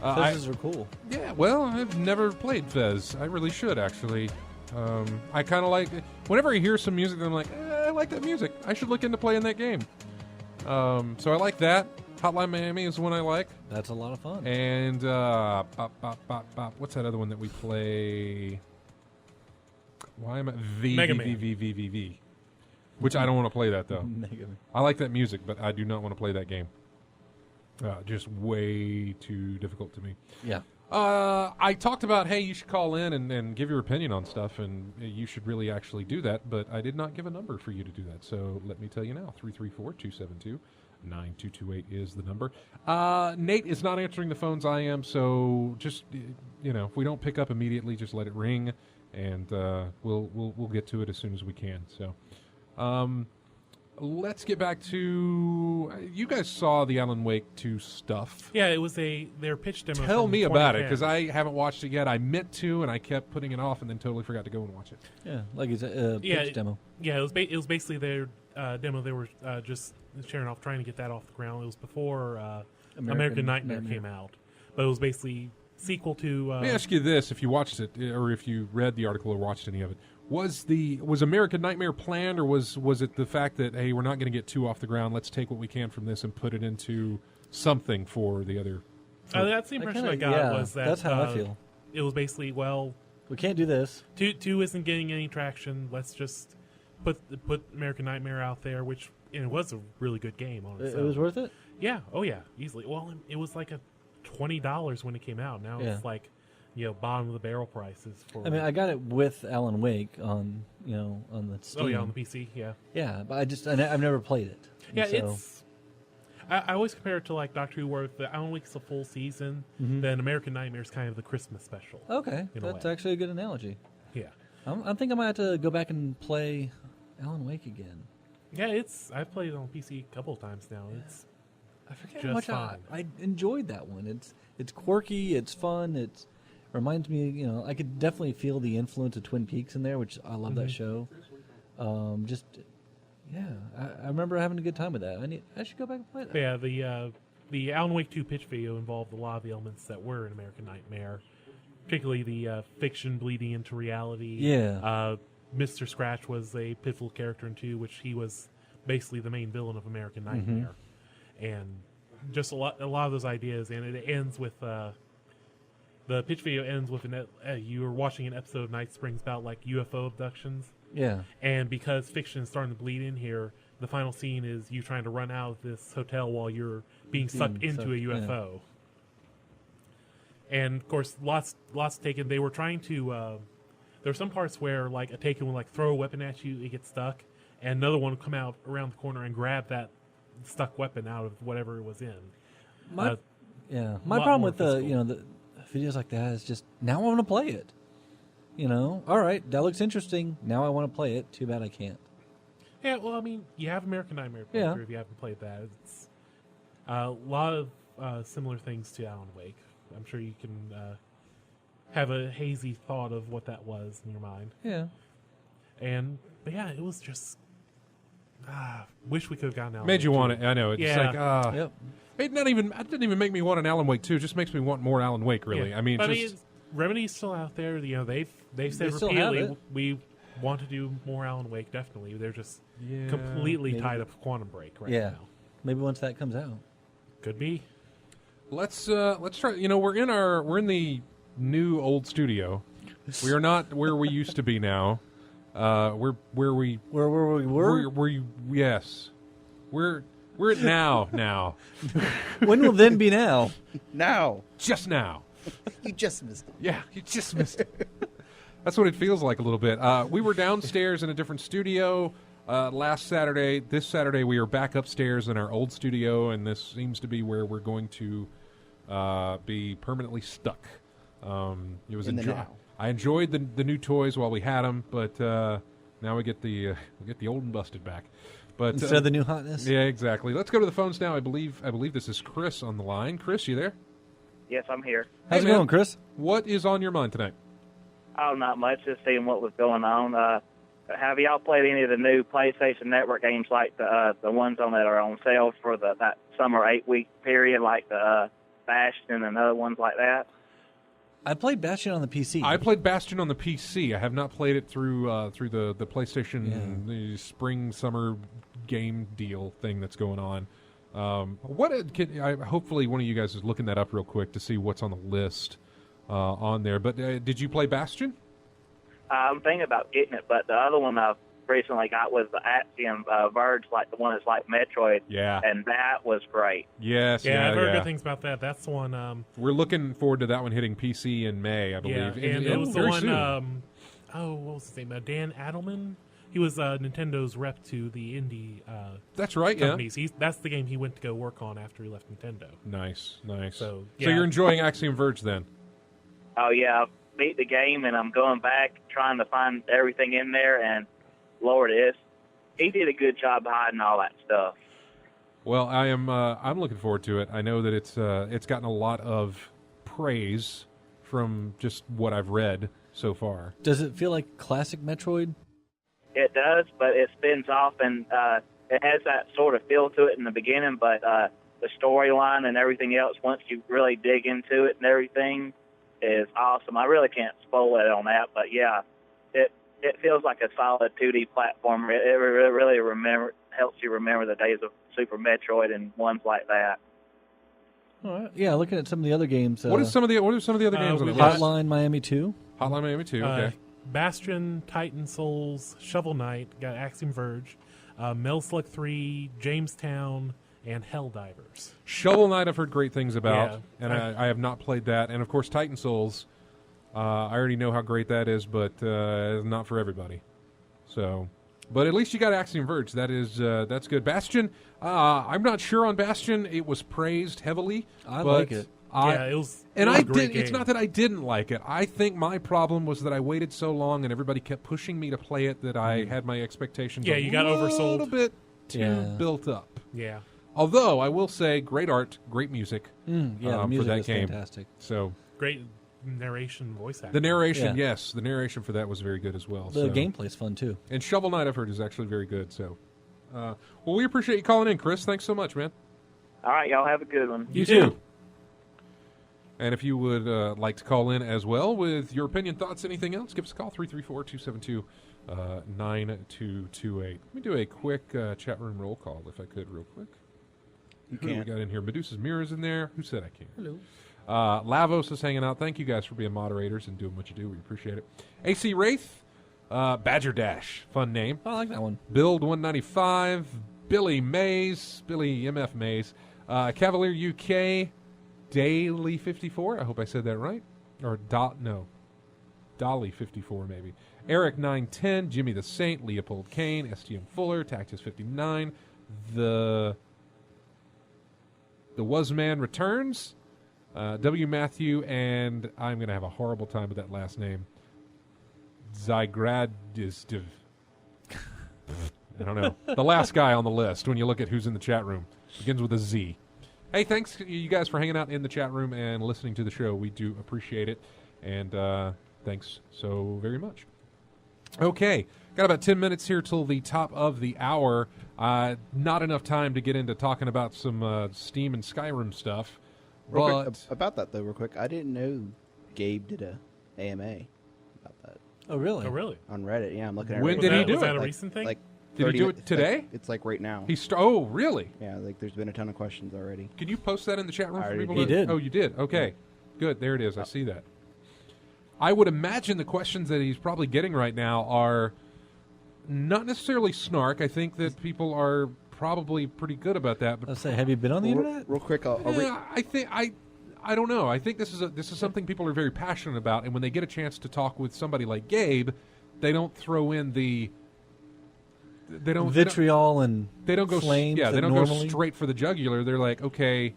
Fezzes are cool. Yeah, well, I've never played Fez. I really should, actually. I kind of like... Whenever I hear some music, I'm like, I like that music. I should look into playing that game. So I like that. Hotline Miami is one I like. That's a lot of fun. And what's that other one that we play? Why am I... Mega Man. V. Which I don't want to play that, though. Mega Man. I like that music, but I do not want to play that game. Just way too difficult to me. Yeah. I talked about, hey, you should call in and give your opinion on stuff, and you should really actually do that, but I did not give a number for you to do that. So let me tell you now, 334-272-9228 is the number. Nate is not answering the phones I am, so just, if we don't pick up immediately, just let it ring, and we'll get to it as soon as we can. So let's get back to... you guys saw the Alan Wake 2 stuff. Yeah, it was their pitch demo. Tell from me about it, 2010. because I haven't watched it yet. I meant to, and I kept putting it off, and then totally forgot to go and watch it. Yeah, like it's a pitch demo. Yeah, it was basically their demo. They were just sharing off, trying to get that off the ground. It was before American Nightmare came out, but it was basically sequel to. Let me ask you this: if you watched it, or if you read the article or watched any of it, was American Nightmare planned, or was it the fact that, hey, we're not going to get 2 off the ground, let's take what we can from this and put it into something for the other? That's the impression I got, was that that's how I feel. It was basically, well, We can't do this. 2 isn't getting any traction. Let's just put American Nightmare out there, which it was a really good game on its It own. was worth it? Yeah, oh yeah, easily. Well, it was like a $20 when it came out. Now it's like, bottom of the barrel prices for. I mean, I got it with Alan Wake on the Steam. Oh yeah, on the PC, yeah. Yeah, but I've never played it. Yeah, so. it's. I always compare it to like Doctor Who, where the Alan Wake's a full season, then American Nightmare is kind of the Christmas special. Okay, in a that's way. actually a good analogy. Yeah, I think I might have to go back and play Alan Wake again. yeah. I've played it on PC a couple of times now. It's I forget just how much fine. I enjoyed that one. It's quirky, it's fun, it reminds me, I could definitely feel the influence of Twin Peaks in there, which I love that show. I remember having a good time with that. I should go back and play that. Yeah, the Alan Wake 2 pitch video involved a lot of the elements that were in American Nightmare, particularly the fiction bleeding into reality. Yeah. Mr. Scratch was a pivotal character in 2, which he was basically the main villain of American Nightmare. And just a lot of those ideas, and it ends with the pitch video ends with you were watching an episode of Night Springs about like UFO abductions. Yeah. And because fiction is starting to bleed in here, the final scene is you trying to run out of this hotel while you're being sucked into a UFO. And of course, lots taken. They were trying to. There were some parts where like a taken would like throw a weapon at you, it gets stuck, and another one would come out around the corner and grab that stuck weapon out of whatever it was in. My lot problem more with the physical. the videos like that is just now I want to play it. All right, that looks interesting. Now I want to play it. Too bad I can't. Yeah, well, I mean, you have American Nightmare Yeah. if you haven't played that. It's a lot of similar things to Alan Wake. I'm sure you can have a hazy thought of what that was in your mind. Yeah. But yeah, it was just wish we could have gotten Alan Made Wake you want 2. it. I know. It's Yeah. like, Yep. it didn't even make me want an Alan Wake 2. It just makes me want more Alan Wake, really. Yeah. I mean, But just... Remedy's still out there. They've said They still have repeatedly it. we want to do more Alan Wake. Definitely, they're just Yeah, completely maybe. tied up with Quantum Break right Yeah. now. Maybe once that comes out. Could be. Let's try. We're in the new old studio. We are not where we used to be now. We're where we Where we were? yes. We're at now. When will then be now? Now, Just now. you just missed it. Yeah, you just missed it. That's what it feels like a little bit. We were downstairs in a different studio last Saturday. This Saturday we are back upstairs in our old studio, and this seems to be where we're going to be permanently stuck. It was In the now. I enjoyed the new toys while we had them, but now we get the old and busted back. But Instead of the new hotness? yeah, exactly. Let's go to the phones now. I believe this is Chris on the line. Chris, you there? Yes, I'm here. How's Hey, it man. going, Chris? What is on your mind tonight? Oh, not much. Just seeing what was going on. have y'all played any of the new PlayStation Network games, like the ones on that are on sale for that summer 8-week period, like the Bastion and other ones like that? I played Bastion on the PC. I played Bastion on the PC. I have not played it through the PlayStation the spring summer game deal thing that's going on. Hopefully one of you guys is looking that up real quick to see what's on the list on there. But did you play Bastion? I'm thinking about getting it, but the other one I've recently got was the Axiom Verge, like the one that's like Metroid. Yeah. And that was great. Yes. Yeah, I've heard yeah. good things about that. That's the one. We're looking forward to that one hitting PC in May, I believe. Yeah, and it was the very one. soon. What was his name? Dan Adelman. He was Nintendo's rep to the indie That's right. companies. That's the game he went to go work on after he left Nintendo. Yeah. Nice. So you're enjoying Axiom Verge then? Oh, yeah. I've beat the game, and I'm going back trying to find everything in there, and Lord, he did a good job hiding all that stuff. Well, I'm looking forward to it. I know that it's gotten a lot of praise from just what I've read so far. Does it feel like classic Metroid? It does, but it spins off, and it has that sort of feel to it in the beginning, but the storyline and everything else, once you really dig into it and everything, is awesome. I really can't spoil it on that, but yeah, it feels like a solid 2D platformer. It really helps you remember the days of Super Metroid and ones like that. All right. Yeah, looking at some of the other games. What are some of the other games on the we've list? Hotline Miami 2. Hotline Miami 2, okay. Bastion, Titan Souls, Shovel Knight, got Axiom Verge, Metal 3, Jamestown, and Helldivers. Shovel Knight I've heard great things about, Yeah. and I have not played that. And, of course, Titan Souls, I already know how great that is, but not for everybody. So, but at least you got Axiom Verge. That's good. Bastion, I'm not sure on Bastion. It was praised heavily. I but like it. It was. And it was I a great did. It's game. not that I didn't like it. I think my problem was that I waited so long, and everybody kept pushing me to play it that I had my expectations. Yeah, a you got little oversold. bit too Yeah. built up. Yeah. Although I will say, great art, great music. Yeah, the for music that is game. fantastic. So Great narration, voice acting. the narration, Yeah. yes, the narration for that was very good as well. The so. gameplay's fun, too. And Shovel Knight, I've heard, is actually very good. So, well, we appreciate you calling in, Chris. Thanks so much, man. All right, y'all have a good one. You too. And if you would like to call in as well with your opinion, thoughts, anything else, give us a call, 334-272-9228. Let me do a quick chat room roll call, if I could, real quick. Who do we can't. got in here? Medusa's Mirror's in there. Who said I can't? Hello. Lavos is hanging out. Thank you guys for being moderators and doing what you do. We appreciate it. AC Wraith, Badger Dash, fun name. I like that one. Build 195, Billy Mays, Billy MF Mays, Cavalier UK, Daily 54. I hope I said that right. Or Dolly 54 maybe. Eric 910, Jimmy the Saint, Leopold Kane, STM Fuller, Tactus 59, the Wasman returns, W Matthew, and I'm going to have a horrible time with that last name. Zygradistiw. I don't know. The last guy on the list when you look at who's in the chat room. Begins with a Z. Hey, thanks you guys for hanging out in the chat room and listening to the show. We do appreciate it. And thanks so very much. Okay. Got about 10 minutes here till the top of the hour. Not enough time to get into talking about some Steam and Skyrim stuff. Real But quick, about that though, real quick, I didn't know Gabe did a AMA about that Oh, really? Oh, really? on Reddit. Yeah, I'm looking at it. When right did now. he do was it? that a Like- recent thing? Like Did he 30 do it minutes- today? It's like right now. oh, really? Yeah, like there's been a ton of questions already. Can you post that in the chat room I for already people? did. to- He did. Oh, you did? Okay. Good. There it is. I see that. I would imagine the questions that he's probably getting right now are not necessarily snark. I think that people are probably pretty good about that. But Let's say, have you been on the internet? Real quick, I'll read. yeah, I think I don't know. I think this is something people are very passionate about, and when they get a chance to talk with somebody like Gabe, they don't throw in the Vitriol and they don't go flames. yeah, they that don't normally... go straight for the jugular. They're like, okay,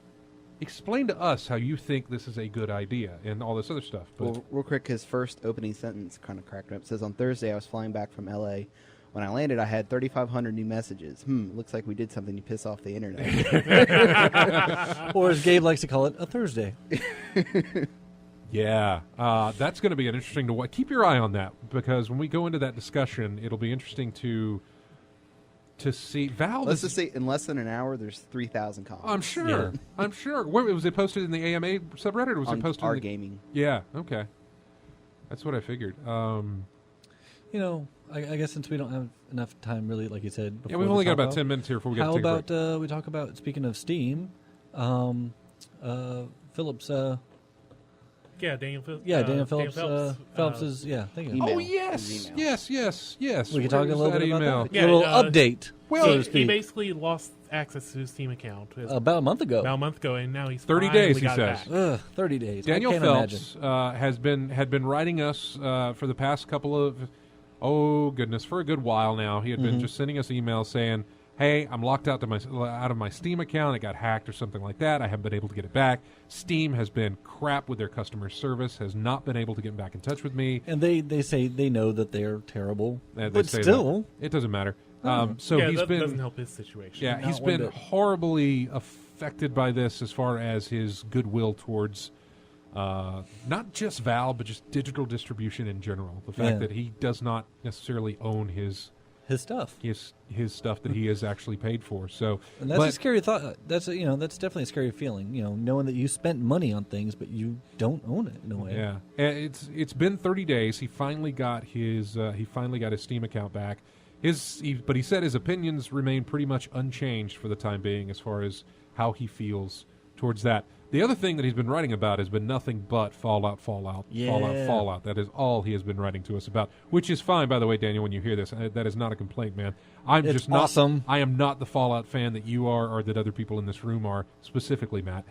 explain to us how you think this is a good idea and all this other stuff. But Well, real quick, his first opening sentence kind of cracked me up. It says, on Thursday, I was flying back from L.A. When I landed, I had 3,500 new messages. Looks like we did something to piss off the internet. Or as Gabe likes to call it, a Thursday. Yeah, that's going to be an interesting to watch. Keep your eye on that, because when we go into that discussion, it'll be interesting to see. Valve. Let's just say in less than an hour, there's 3,000 comments. I'm sure. Yeah. I'm sure. Where was it posted in the AMA subreddit, or was on it posted our in the gaming. Yeah. Okay. That's what I figured. You know, I guess since we don't have enough time, really, like you said. Yeah, before we've to only got talk about about, 10 minutes here before we got How to take a break. about we talk about, speaking of Steam, Phillips. Yeah, Daniel Phillips. Daniel Phillips. Phillips is thank you. Email. Oh His yes, email. yes. We Where can talk a was little that bit about email? that. Yeah, little uh, update, Well, so to He speak. basically lost access to his Steam account About a month ago. about a month ago, and now he's 30 finally days, he got it says. back. 30 days. Daniel I can't Phelps imagine. had been writing us for the past couple of for a good while now. He had been just sending us emails saying, "Hey, I'm locked out of my Steam account. It got hacked or something like that. I haven't been able to get it back. Steam has been crap with their customer service. Has not been able to get back in touch with me. And they say they know that they're terrible, They but say still, that. It doesn't matter. So yeah, he's that been doesn't help his situation. Yeah, Not he's one been bit. horribly affected by this as far as his goodwill towards not just Valve, but just digital distribution in general. The fact Yeah. that he does not necessarily own his his stuff. stuff that he has actually paid for. So, And that's but- a scary thought. That's that's definitely a scary feeling. Knowing that you spent money on things, but you don't own it in a way. Yeah, it's been 30 days. He finally got his Steam account back. But he said his opinions remain pretty much unchanged for the time being as far as how he feels towards that. The other thing that he's been writing about has been nothing but Fallout. Yeah. That is all he has been writing to us about, which is fine, by the way, Daniel, when you hear this. That is not a complaint, man. I'm It's just not awesome. I am not the Fallout fan that you are or that other people in this room are, specifically Matt.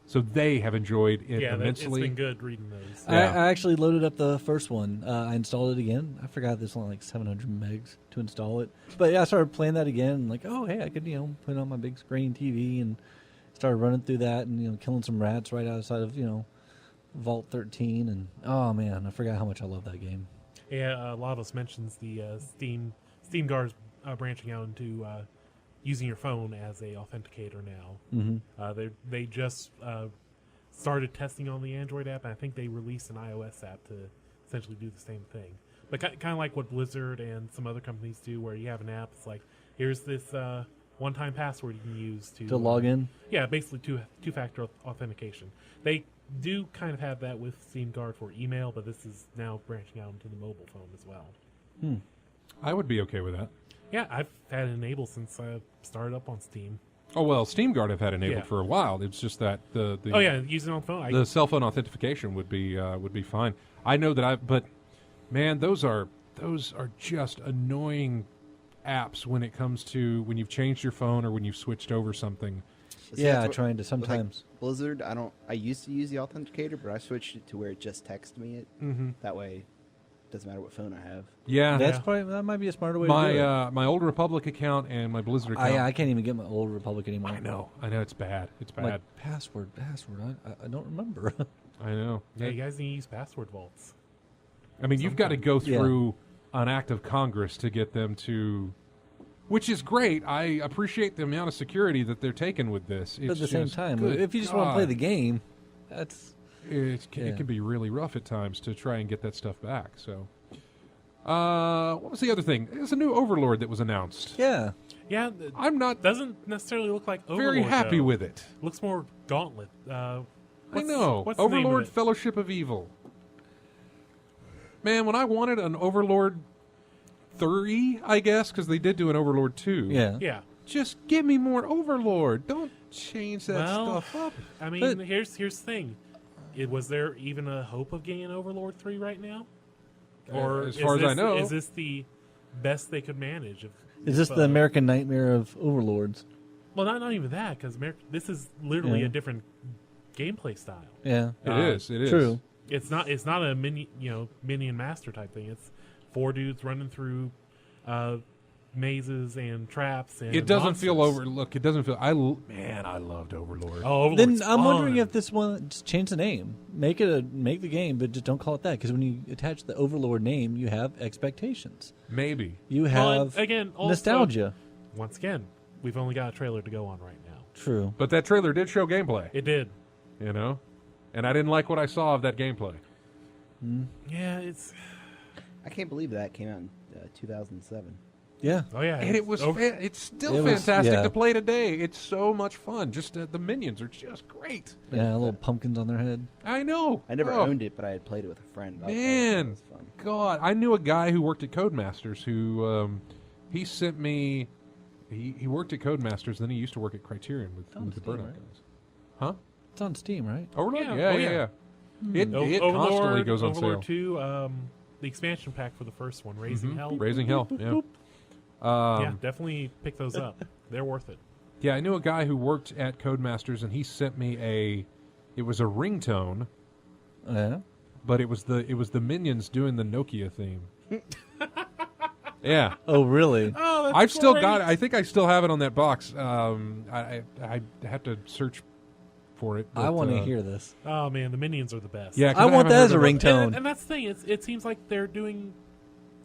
So they have enjoyed it Yeah, it's immensely. been good reading those. Yeah. I actually loaded up the first one. I installed it again. I forgot there's only like 700 megs to install it. But yeah, I started playing that again. And like, oh, hey, I could, put it on my big screen TV and started running through that and, killing some rats right outside of, Vault 13. And, oh, man, I forgot how much I love that game. Yeah, a lot of us mentions the Steam Guard's branching out into using your phone as a authenticator now. Mm-hmm. They just started testing on the Android app, and I think they released an iOS app to essentially do the same thing. But kind of like what Blizzard and some other companies do, where you have an app. It's like, here's this one-time password you can use to log in? Yeah, basically two-factor authentication. They do kind of have that with Steam Guard for email, but this is now branching out into the mobile phone as well. I would be okay with that. Yeah, I've had it enabled since I started up on Steam. Oh well, Steam Guard I've had enabled Yeah. for a while. It's just that the Using it on phone. the cell phone authentication would be fine. I know that but man, those are just annoying apps when it comes to when you've changed your phone or when you've switched over something. See, Yeah, that's what- trying to with, sometimes. Like Blizzard, I used to use the authenticator, but I switched it to where it just texts me it. Mm-hmm. That way, it doesn't matter what phone I have. Yeah, That might be a smarter way to do it. my Old Republic account and my Blizzard account. I can't even get my old Republic anymore. I know it's bad. It's bad. Like, password. I don't remember. I know. Yeah, you guys need to use password vaults. I mean, you've got to go Yeah. through an act of Congress to get them to, which is great. I appreciate the amount of security that they're taking with this. But at the same just- time, good if you just want to play God. the game, that's It Yeah. can be really rough at times to try and get that stuff back. So, what was the other thing? There's a new Overlord that was announced. yeah. Yeah, I'm not doesn't necessarily look like Overlord. very happy though. with it. Looks more Gauntlet. I know. What's the name of Overlord it? Fellowship of Evil. Man, when I wanted an Overlord 3, I guess, because they did do an Overlord 2. Yeah. Yeah. Just give me more Overlord. Don't change that Well, stuff up. I mean, But- here's the thing. Was there even a hope of getting an Overlord 3 right now? Or as far as I know. is this the best they could manage? Is this the American nightmare of overlords? Well, not even that, because this is literally Yeah. a different gameplay style. Yeah. It is. It is. True. It's not a minion master type thing. It's 4 dudes running through mazes and traps. And It doesn't feel monsters. Look, it doesn't feel. I loved Overlord. Oh, Overlord's Then I'm wondering fun. if this one just change the name, make the game, but just don't call it that. Because when you attach the Overlord name, you have expectations. Maybe. You Well, have again, also- nostalgia. Once again, we've only got a trailer to go on right now. True. But that trailer did show gameplay. It did. You know. and I didn't like what I saw of that gameplay. Yeah, it's. I can't believe that came out in 2007. Yeah. Oh yeah, And it was it's still It was- fantastic yeah. to play today. It's so much fun. Just the minions are just great. Yeah, little pumpkins on their head. I know. I never Oh, owned it, but I had played it with a friend. Man, That was fun. God, I knew a guy who worked at Codemasters who he sent me. He worked at Codemasters, then he used to work at Criterion with On the Steam, Burnout right? guys. Huh? It's on Steam, right? Overlord? Yeah. Yeah, Oh, yeah, yeah. yeah. It constantly Overlord goes on Overlord sale. 2, the expansion pack for the first one, Raising Hell. Raising Hell, yeah. Yeah, definitely pick those up. They're worth it. Yeah, I knew a guy who worked at Codemasters, and he sent me it was a ringtone, Yeah. but it was the minions doing the Nokia theme. Yeah. Oh, really? Oh, that's I've still great. got it. I think I still have it on that box. I have to search for it. I but, want to hear this. Oh man, the minions are the best. Yeah, 'cause I want haven't that as a heard of it. ringtone. and that's the thing. It seems like they're doing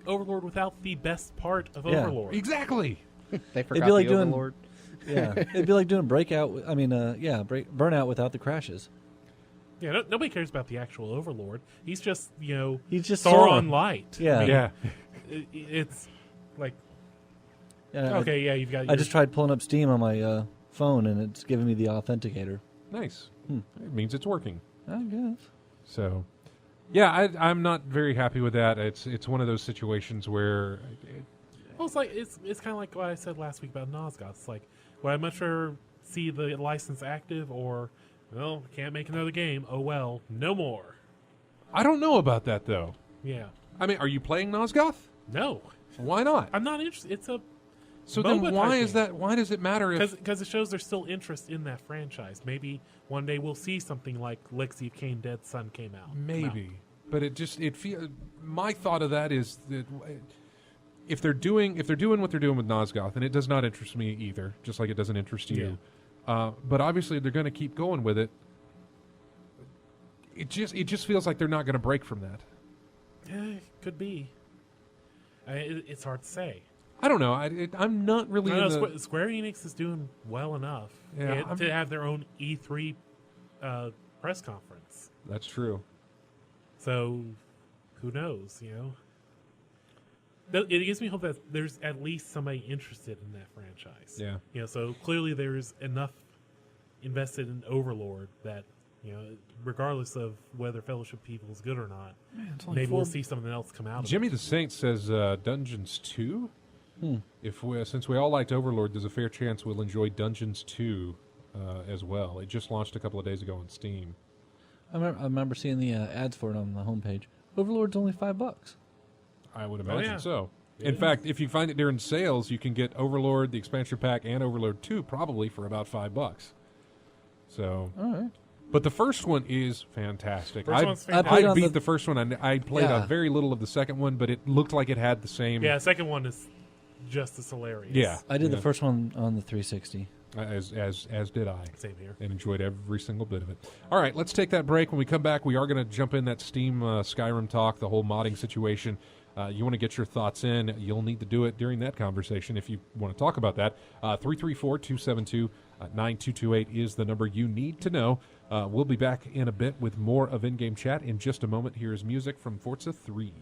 Overlord without the best part of Yeah. Overlord. Exactly. They forgot be like the doing- Overlord. Yeah. It'd be like doing Burnout without the crashes. Yeah, nobody cares about the actual Overlord. He's just He's just Sauron Sauron. light. Yeah. I mean, Yeah. it's like Yeah, okay, yeah, you've got. I just tried pulling up Steam on my phone, and it's giving me the authenticator. Nice. It means it's working. I guess. So, yeah, I'm not very happy with that. It's one of those situations where Well, it's kind of like what I said last week about Nosgoth. It's like, would I much rather see the license active or, well, can't make another game. Oh well, no more. I don't know about that though. Yeah, I mean, are you playing Nosgoth? no, Why not? I'm not interested. It's a So then MOBA why type is game. that? Why does it matter if? because it shows there's still interest in that franchise. Maybe one day we'll see something like Lexi of Cain Dead Son came out. Maybe, but it feel. My thought of that is that if they're doing what they're doing with Nosgoth, and it does not interest me either, just like it doesn't interest you. But obviously they're going to keep going with it. It just feels like they're not going to break from that. Could be. It's hard to say. I don't know. I'm not really. No, in the, Square Enix is doing well enough Yeah, to have their own E3 press conference. That's true. So, who knows? It gives me hope that there's at least somebody interested in that franchise. Yeah. So clearly there's enough invested in Overlord that regardless of whether Fellowship people is good or not, maybe we'll see something else come out. Jimmy of it. the Saint says Dungeons 2. Since we all liked Overlord, there's a fair chance we'll enjoy Dungeons 2 as well. It just launched a couple of days ago on Steam. I remember seeing the ads for it on the homepage. Overlord's only $5. I would imagine yeah. so. It In is. fact, if you find it during sales, you can get Overlord, the expansion pack, and Overlord 2 probably for about $5. So, All right. but the first one is fantastic. First one's I fantastic. played I on beat the- the first one. I played Yeah. very little of the second one, but it looked like it had the same. Yeah, second one is just as hilarious. Yeah. I did Yeah. the first one on the 360. As did I. Same here. And enjoyed every single bit of it. All right, let's take that break. When we come back, we are going to jump in that Steam Skyrim talk, the whole modding situation. You want to get your thoughts in, you'll need to do it during that conversation if you want to talk about that. 334-272-9228 is the number you need to know. We'll be back in a bit with more of In-Game Chat in just a moment. Here's music from Forza 3.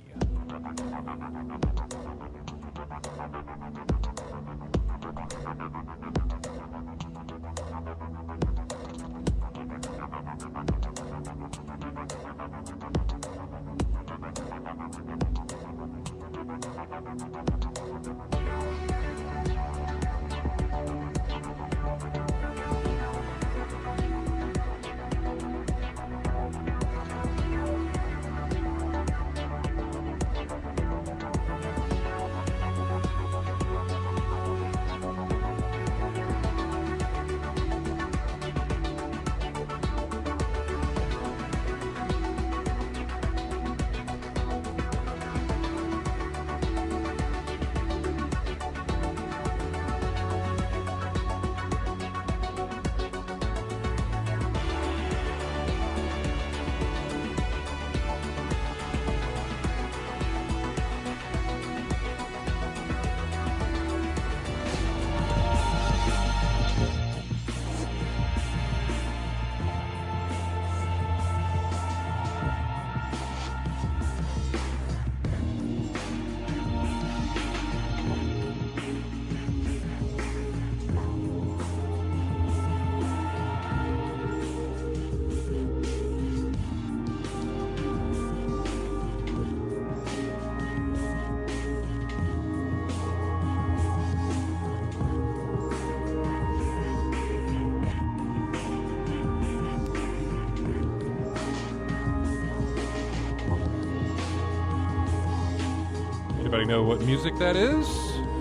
Anybody know what music that is?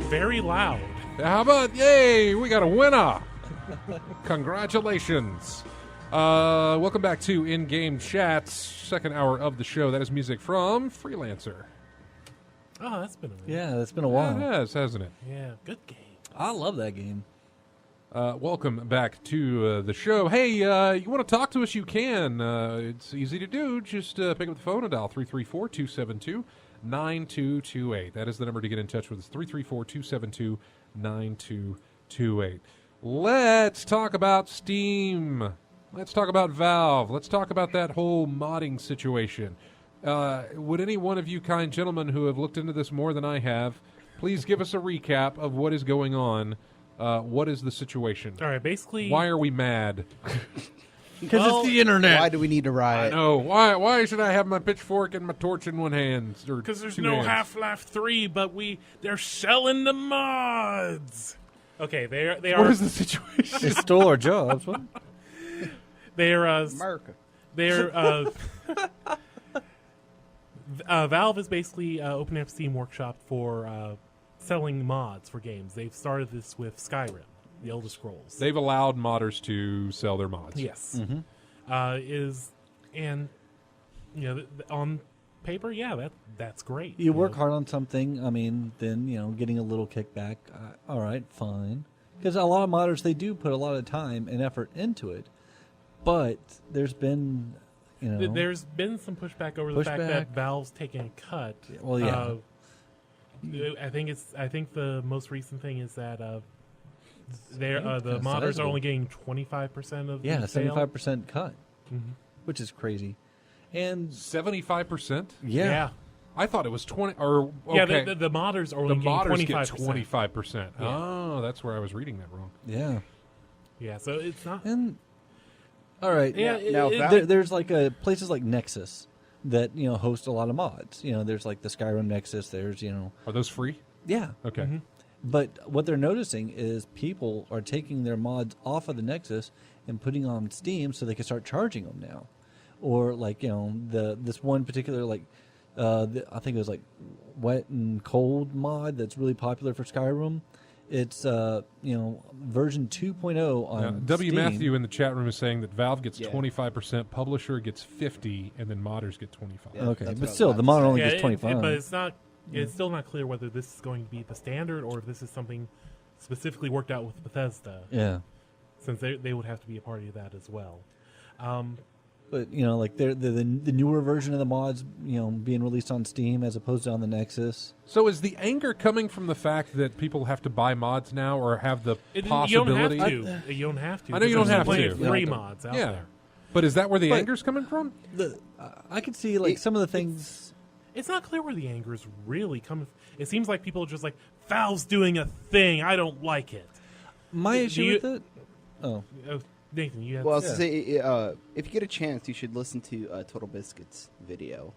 Very loud. How about, yay, we got a winner. Congratulations. Welcome back to In-Game Chats, second hour of the show. That is music from Freelancer. Oh, that's been a minute. Yeah, it's been a while. It has, hasn't it? Yeah, good game. I love that game. Welcome back to the show. Hey, you want to talk to us, you can. It's easy to do. Just pick up the phone and dial 334-272-9228. That is the number to get in touch with us, 334-272-9228. Let's talk about Steam. Let's talk about Valve. Let's talk about that whole modding situation. Would any one of you kind gentlemen who have looked into this more than I have, please give us a recap of what is going on. What is the situation? All right, basically... Why are we mad? Because it's the internet. Why do we need to I riot? know. Why should I have my pitchfork and my torch in one hand? Because there's two no hands? Half-Life 3, but they're selling the mods. Okay, they are. What is the situation? They stole our jobs. What? They're America. Valve is basically opening up Steam Workshop for selling mods for games. They've started this with Skyrim, the Elder Scrolls. They've allowed modders to sell their mods. Yes. Mm-hmm. On paper, yeah, that's great. You work hard on something, I mean, then, getting a little kickback, all right, fine. Because a lot of modders, they do put a lot of time and effort into it. But there's been, There's been some pushback over the fact that Valve's taking a cut. Well, yeah. I think the most recent thing is that the kinda modders are sizable. only getting 25% of the sale. 75% cut, which is crazy. And 75%? yeah. I thought it was 20. Or Yeah, okay. the modders are The only modders getting get 25%. Yeah. Oh, that's where I was reading that wrong. Yeah. Yeah, so it's not. And all right. Yeah, Now, There's like places like Nexus that host a lot of mods. There's like the Skyrim Nexus. There's Are those free? yeah. Okay. But what they're noticing is people are taking their mods off of the Nexus and putting on Steam so they can start charging them now. Or like this one particular I think it was like Wet and Cold mod that's really popular for Skyrim. It's version 2.0 on W. Steam. Matthew in the chat room is saying that Valve gets Yeah. 25%, publisher gets 50, and then modders get 25. Yeah. Okay, That's but what I still, was the about to mod say. only Yeah, gets 25. but it's not. It's still not clear whether this is going to be the standard or if this is something specifically worked out with Bethesda, yeah. since they would have to be a party to that as well. But like the newer version of the mods, being released on Steam as opposed to on the Nexus. So is the anger coming from the fact that people have to buy mods now or have the possibility? You don't have to. You don't have to. I know you don't There's have plenty to. of free mods out Yeah. there. But is that where the But- anger's coming from? I could see some of the things. It's not clear where the anger is really coming from. It seems like people are just like, Valve's doing a thing. I don't like it. My Do issue you- with it. Oh, Nathan, you have Well, I was gonna say, if you get a chance, you should listen to Total Biscuit's video,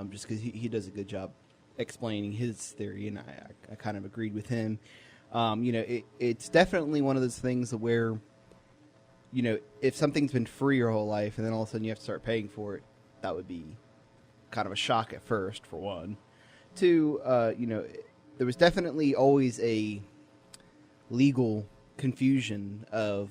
just because he does a good job explaining his theory, and I kind of agreed with him. It's definitely one of those things where, if something's been free your whole life and then all of a sudden you have to start paying for it, that would be kind of a shock at first, for one. Two, there was definitely always a legal confusion of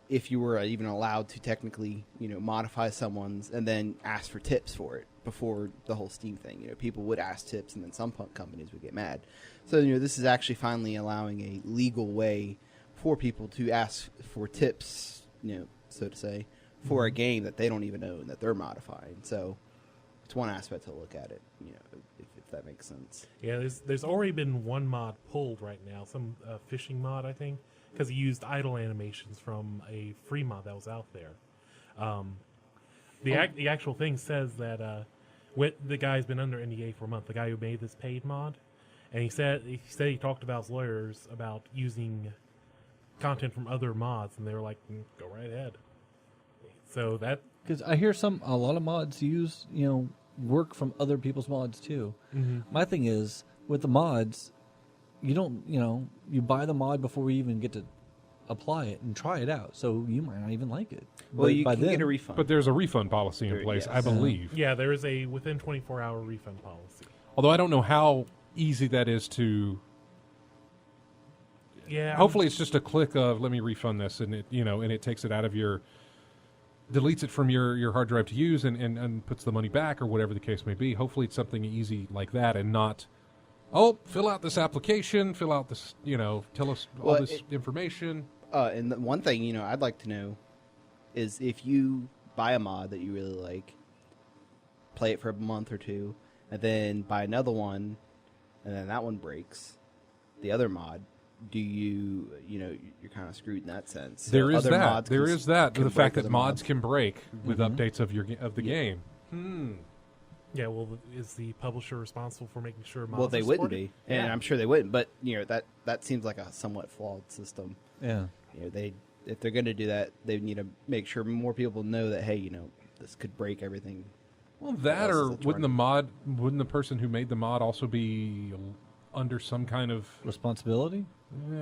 if you were even allowed to technically, modify someone's and then ask for tips for it before the whole Steam thing. People would ask tips and then some companies would get mad. So, this is actually finally allowing a legal way for people to ask for tips, so to say, for a game that they don't even own that they're modifying. So it's one aspect to look at it, if that makes sense. Yeah, there's already been one mod pulled right now, some fishing mod, I think, because he used idle animations from a free mod that was out there. The actual thing says that the guy's been under NDA for a month, the guy who made this paid mod, and he said he talked about his lawyers about using content from other mods, and they were like, go right ahead. So that... because I hear a lot of mods use work from other people's mods too. My thing is with the mods, you don't you buy the mod before we even get to apply it and try it out, so you might not even like it. Well, But you by can then, get a refund. But there's a refund policy in There- place, yes. I believe. Yeah, there is a within 24-hour refund policy. Although I don't know how easy that is to. Yeah. Hopefully, it's just a click of let me refund this, and it takes it out of your, deletes it from your hard drive to use, and puts the money back or whatever the case may be. Hopefully, it's something easy like that, and not, fill out this application, fill out this, tell us all this information. And the one thing I'd like to know is if you buy a mod that you really like, play it for a month or two, and then buy another one, and then that one breaks, the other mod. Do you're kind of screwed in that sense. There is other that. mods There can is that. can The fact break that other mods can break with updates of the Yeah. game. Yeah, well, is the publisher responsible for making sure mods Well, they are wouldn't supported? be, and Yeah. I'm sure they wouldn't. But that seems like a somewhat flawed system. Yeah. If they're going to do that, they need to make sure more people know that this could break everything. Well, that else or is that's wouldn't the person who made the mod also be under some kind of, Responsibility?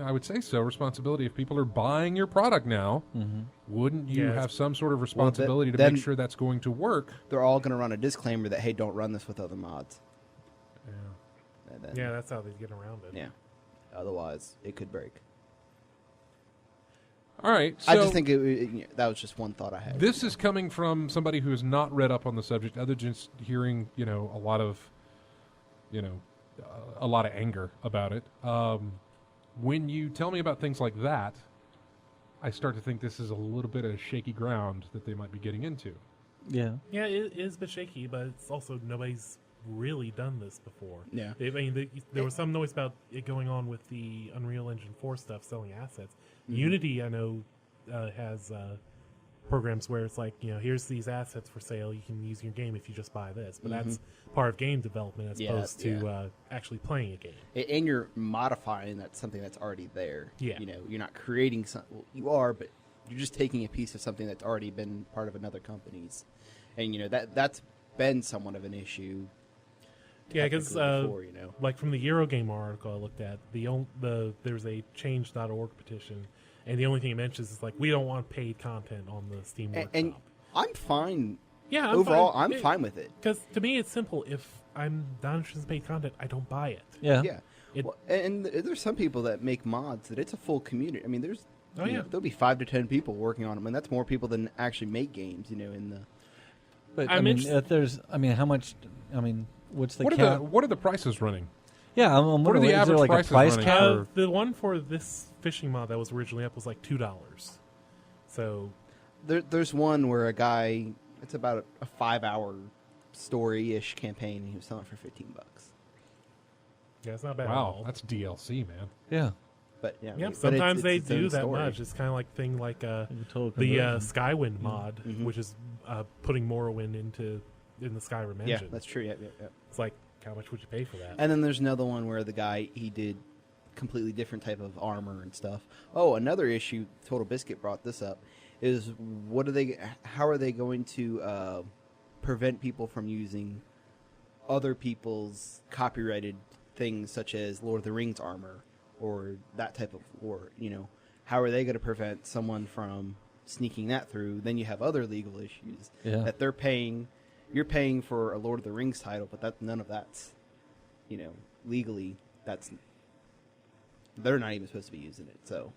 I would say so, responsibility? If people are buying your product now, wouldn't you Yeah, have some sort of responsibility to then- make sure that's going to work? They're all going to run a disclaimer that hey, don't run this with other mods. Yeah. And then, Yeah, that's how they get around it. yeah. Otherwise, it could break. All right, so I just think that was just one thought I had. this is coming from somebody who has not read up on the subject, other than just hearing, a lot of anger about it. When you tell me about things like that, I start to think this is a little bit of shaky ground that they might be getting into. Yeah. Yeah, it is a bit shaky, but it's also nobody's really done this before. Yeah. There was some noise about it going on with the Unreal Engine 4 stuff, selling assets. Unity, I know, has programs where it's like, here's these assets for sale. You can use in your game if you just buy this. But that's part of game development as opposed to actually playing a game. And you're modifying something that's already there. Yeah. You're not creating something. Well, you are, but you're just taking a piece of something that's already been part of another company's. And, that's been somewhat of an issue. Yeah, because before, like from the Eurogamer article I looked at, there's a change.org petition, and the only thing it mentions is like we don't want paid content on the Steam Workshop. And I'm fine. Yeah, overall, fine. I'm fine with it. Because to me, it's simple. If I'm not interested in paid content, I don't buy it. Yeah. Yeah. It- Well, and there's some people that make mods that it's a full community. I mean, there's Oh, yeah. there'll be 5 to 10 people working on them, and that's more people than actually make games. In the But I'm I mean, interested- if there's, how much? What's the What cap? are the prices running? Yeah, I'm What are wondering, the is there average like a prices price running? cap? The one for this fishing mod that was originally up was like $2. So there's one where a guy, it's about a 5-hour story-ish campaign, and he was selling it for $15. yeah, it's not bad at Wow, all. that's DLC, man. Yeah. But yeah, Yeah, but sometimes they it's its own do that story. much. It's kind of like thing like Total the conversion. Skywind mod, Mhm. which is putting Morrowind in the Skyrim Yeah, engine. that's true. Yeah. It's like, how much would you pay for that? And then there's another one where the guy, he did completely different type of armor and stuff. Oh, another issue, Total Biscuit brought this up, is how are they going to prevent people from using other people's copyrighted things such as Lord of the Rings armor or that type of lore, how are they going to prevent someone from sneaking that through? Then you have other legal issues that you're paying for a Lord of the Rings title, but none of that's, legally, they're not even supposed to be using it. So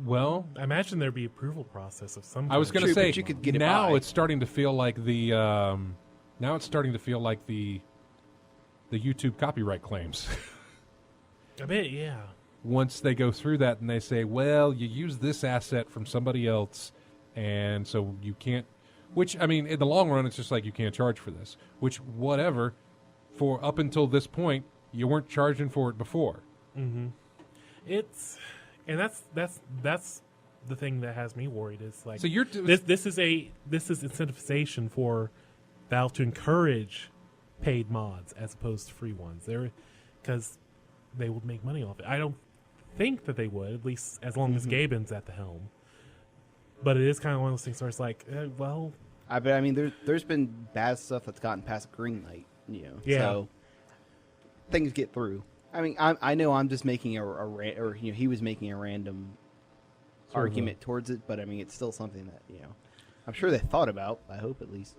Well, I imagine there'd be approval process of some. I was kind. going to True, say but you could get it now by. it's starting to feel like the YouTube copyright claims. I bet, yeah. Once they go through that and they say, well, you use this asset from somebody else, and so you can't. Which, I mean, in the long run, it's just like you can't charge for this. Which, whatever, for up until this point, you weren't charging for it before. Mm-hmm. That's the thing that has me worried is like So you're this is incentivization for Valve to encourage paid mods as opposed to free ones. Because they would make money off it. I don't think that they would, at least as long as Gaben's at the helm. But it is kind of one of those things where it's like, well, I mean, there's been bad stuff that's gotten past green light, Yeah. So things get through. I mean, I know I'm just making he was making a random argument towards it, but I mean, it's still something that I'm sure they thought about. I hope at least.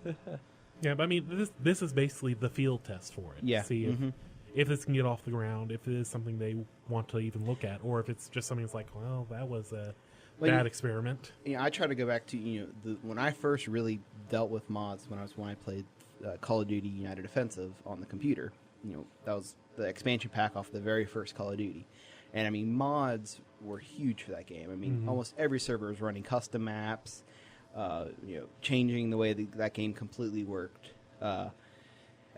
yeah. But I mean, this is basically the field test for it. Yeah. See if this can get off the ground, if it is something they want to even look at, or if it's just something that's like, well, that was a bad experiment. I try to go back to when I first really dealt with mods when I played Call of Duty United Offensive on the computer. That was the expansion pack off the very first Call of Duty, and I mean mods were huge for that game. I mean almost every server was running custom maps, changing the way that game completely worked. I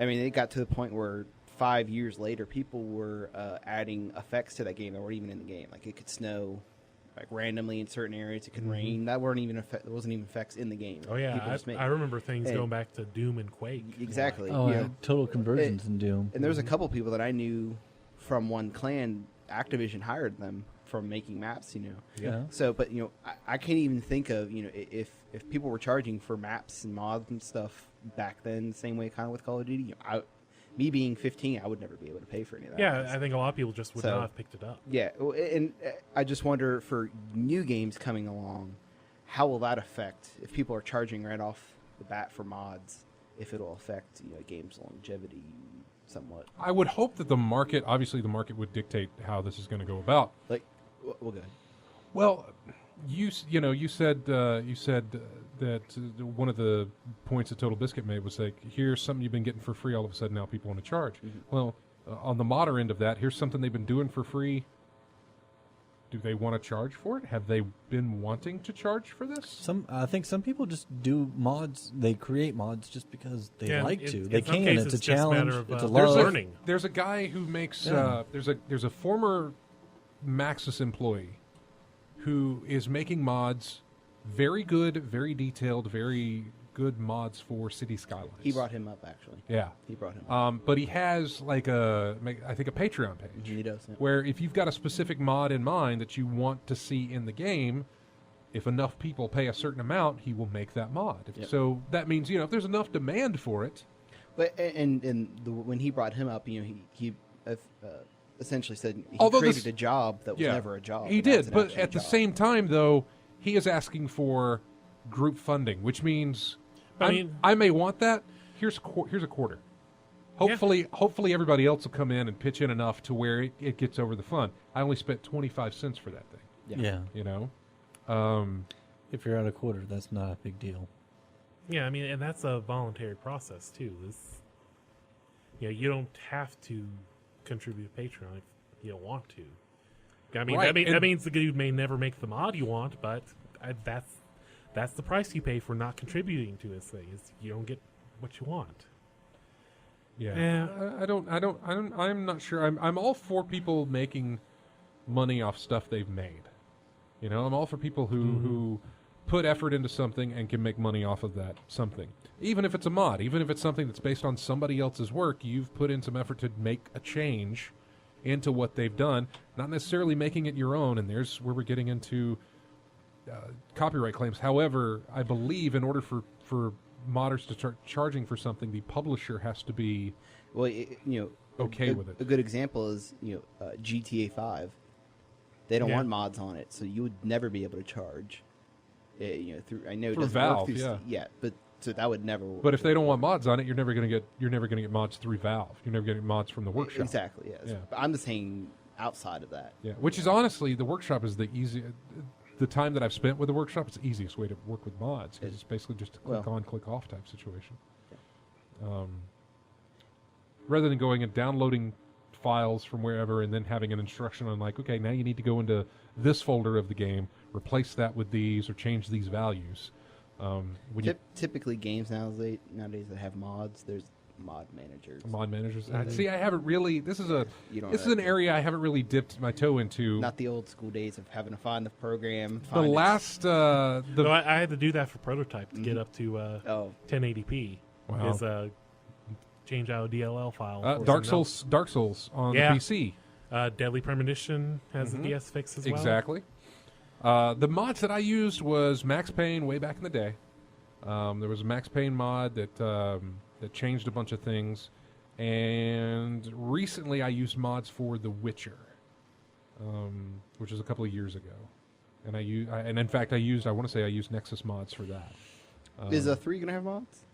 mean it got to the point where 5 years later people were adding effects to that game that weren't even in the game. Like it could snow like randomly in certain areas. It could rain. That wasn't even effects in the game. Oh yeah, I remember things going back to Doom and Quake. Exactly. Oh, total conversions in Doom. And there was a couple people that I knew from one clan. Activision hired them from making maps. Yeah. So, but I can't even think of if people were charging for maps and mods and stuff back then, the same way kind of with Call of Duty. Me being 15, I would never be able to pay for any of that. Yeah, I think a lot of people just would not have picked it up. Yeah, and I just wonder for new games coming along, how will that affect if people are charging right off the bat for mods? If it'll affect a game's longevity somewhat. I would hope that the market would dictate how this is going to go about. Like, well, good. Well, you said that one of the points that Total Biscuit made was like, here's something you've been getting for free. All of a sudden now people want to charge. Well, on the modder end of that, here's something they've been doing for free. Do they want to charge for it? Have they been wanting to charge for this? I think some people just do mods. They create mods just because they like to. They in some can. cases, It's a just a challenge. matter of, It's a there's love. learning. There's a guy who makes Yeah. there's a former Maxis employee who is making mods, very good, very detailed, very good mods for City Skylines. He brought him up actually. Yeah. He brought him up. But he has I think a Patreon page. He does. Yeah. Where if you've got a specific mod in mind that you want to see in the game, if enough people pay a certain amount, he will make that mod. Yep. So that means if there's enough demand for it. But when he brought him up, he essentially said he Although created a job that was never a job. He and that was did, an but actual at the job. same time, though, he is asking for group funding, which means I may want that. Here's a quarter. Hopefully, everybody else will come in and pitch in enough to where it gets over the fund. I only spent 25 cents for that thing. Yeah. If you're out a quarter, that's not a big deal. Yeah, I mean, and that's a voluntary process too. You don't have to contribute to Patreon if you don't want to. I mean, Right, that means the dude may never make the mod you want, but that's the price you pay for not contributing to this thing. Is you don't get what you want. Yeah. I'm not sure. I'm all for people making money off stuff they've made. I'm all for people who put effort into something and can make money off of that something. Even if it's a mod, even if it's something that's based on somebody else's work, you've put in some effort to make a change into what they've done, not necessarily making it your own, and there's where we're getting into copyright claims. However, I believe in order for modders to start charging for something, the publisher has to be okay with it. A good example is GTA 5. They don't want mods on it, so you would never be able to charge. I know it For doesn't Valve, work through yeah. but so that would never work. But if they don't want mods on it, you're never going to get mods through Valve. You're never getting mods from the workshop. Exactly, yes. Yeah. But I'm just saying outside of that. Yeah, which is honestly, the workshop is the time that I've spent with the workshop, it's the easiest way to work with mods, because it's basically just a click on, click off type situation. Rather than going and downloading files from wherever and then having an instruction on okay, now you need to go into this folder of the game, replace that with these, or change these values. Typically, games nowadays that have mods, there's mod managers. See, I haven't really. This is an area I haven't really dipped my toe into. Not the old school days of having to find the program. I had to do that for Prototype to get up to 1080p. Wow. Is change out a DLL file. For Dark something Souls on Yeah. the PC. Deadly Premonition has a DS fix as well. Exactly. The mods that I used was Max Payne way back in the day. There was a Max Payne mod that changed a bunch of things, and recently I used mods for The Witcher, which was a couple of years ago. And I used Nexus mods for that. Is a 3 gonna have mods?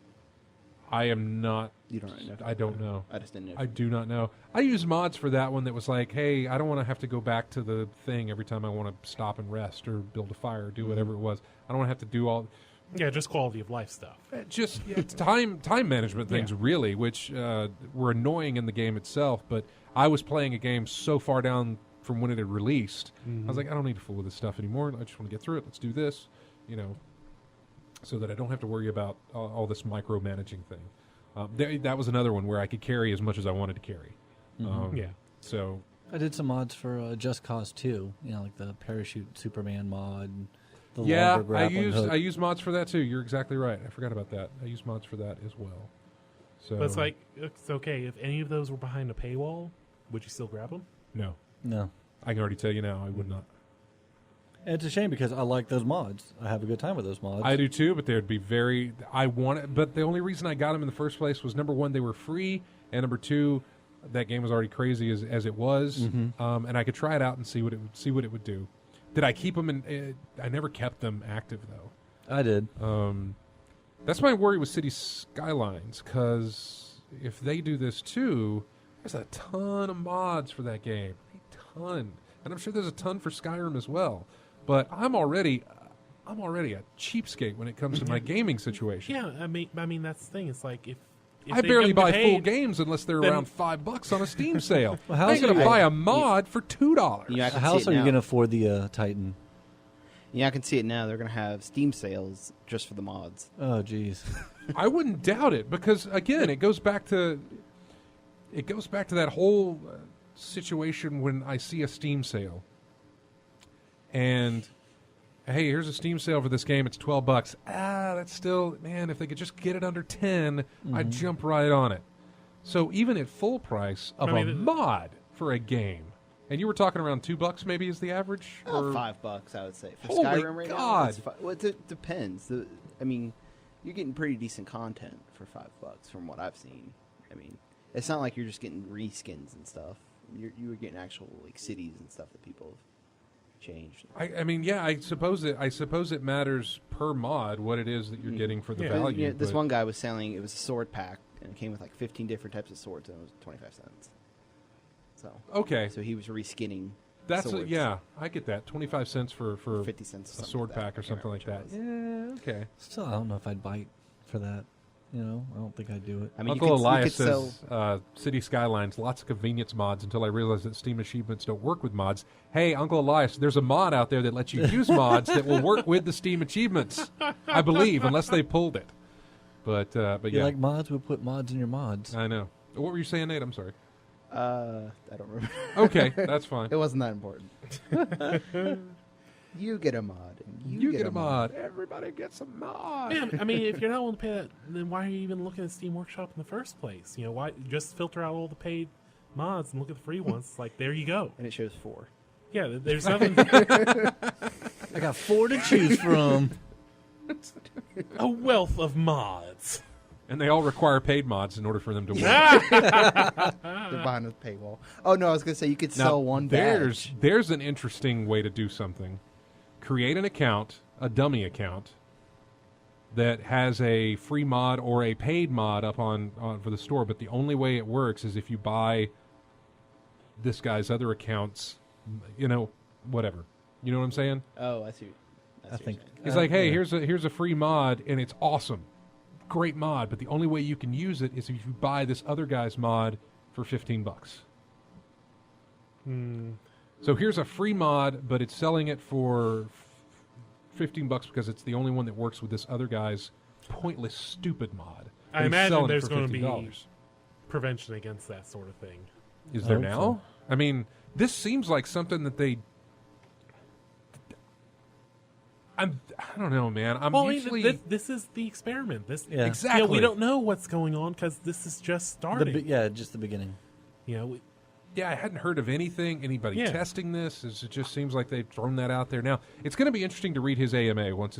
I am not. You don't know. I don't know. I just didn't know. I do not know. I used mods for that one that was like, hey, I don't want to have to go back to the thing every time I want to stop and rest or build a fire or do whatever it was. I don't want to have to do all. Yeah, just quality of life stuff. Just it's time management things, really, which were annoying in the game itself. But I was playing a game so far down from when it had released. I was like, I don't need to fool with this stuff anymore. I just want to get through it. Let's do this, so that I don't have to worry about all this micromanaging thing. That was another one where I could carry as much as I wanted to carry. Yeah. So I did some mods for Just Cause 2, like the Parachute Superman mod. The yeah, longer grappling hook. I used mods for that too. You're exactly right. I forgot about that. I used mods for that as well. So But it's like, it's okay. If any of those were behind a paywall, would you still grab them? no, No. I can already tell you now, I would not. And it's a shame because I like those mods. I have a good time with those mods. I do too, but they'd be very. But the only reason I got them in the first place was number one, they were free, and number two, that game was already crazy as it was, and I could try it out and see what it would do. Did I keep them in? I never kept them active though. I did. That's my worry with City Skylines, because if they do this too, there's a ton of mods for that game, a ton, and I'm sure there's a ton for Skyrim as well. But I'm already a cheapskate when it comes to my gaming situation. Yeah, I mean that's the thing. It's like if I they barely come buy to full paid, games unless they're then- around $5 on a Steam sale. Well, how I ain't else gonna are you- buy a mod for $2. Yeah, I can How see else it are you now. going to afford the Titan? Yeah, I can see it now. They're going to have Steam sales just for the mods. Oh, jeez. I wouldn't doubt it, because again, it goes back to that whole situation when I see a Steam sale, and hey, here's a Steam sale for this game. It's $12. That's still, man. If they could just get it under 10, I'd jump right on it. So even at full price of I a mean, mod for a game, and you were talking around $2 maybe is the average, or $5, I would say. For Holy Skyrim right now, God. it's well, it depends. I mean, you're getting pretty decent content for $5 from what I've seen. I mean, it's not like you're just getting reskins and stuff. You were getting actual like cities and stuff that people have changed. I mean, yeah, I suppose it matters per mod what it is that you're getting for the Yeah. value. Yeah, this but- one guy was selling. It was a sword pack, and it came with like 15 different types of swords, and it was 25 cents. So Okay, so he was reskinning. that's swords. yeah, I get that. 25 cents for 50 cents. a something sword like that. pack or I can't something like that. remember which it was. Yeah, okay. Still, I don't know if I'd bite for that. I don't think I'd do it. I mean, Uncle you could Elias sell. says City Skylines, lots of convenience mods until I realized that Steam achievements don't work with mods. Hey, Uncle Elias, there's a mod out there that lets you use mods that will work with the Steam achievements, I believe, unless they pulled it. But You yeah, like mods? We'll put mods in your mods. I know. What were you saying, Nate? I'm sorry. I don't remember. Okay, that's fine. It wasn't that important. You get a mod. And You get a mod. Everybody gets a mod. Man, I mean, if you're not willing to pay that, then why are you even looking at Steam Workshop in the first place? Why just filter out all the paid mods and look at the free ones? Like, there you go. And it shows 4. Yeah, there's nothing. I got 4 to choose from. A wealth of mods. And they all require paid mods in order for them to work. They're behind the paywall. Oh no, I was gonna say you could sell one badge. There's an interesting way to do something. Create an account, a dummy account, that has a free mod or a paid mod up on for the store, but the only way it works is if you buy this guy's other accounts, whatever. You know what I'm saying? Oh, I see. I think. He's like, hey, yeah. here's a free mod, and it's awesome. Great mod, but the only way you can use it is if you buy this other guy's mod for $15. So here's a free mod, but it's selling it for $15 because it's the only one that works with this other guy's pointless, stupid mod. I And he's imagine selling it there's for going to be $15. prevention against that sort of thing. Is there hope now? so. I mean, this seems like something that they. I don't know, man. I'm Well, usually this is the experiment. Yeah. exactly. We don't know what's going on because this is just starting. Just the beginning. Yeah, I hadn't heard of anybody Yeah. testing this. It just seems like they've thrown that out there. Now, it's going to be interesting to read his AMA once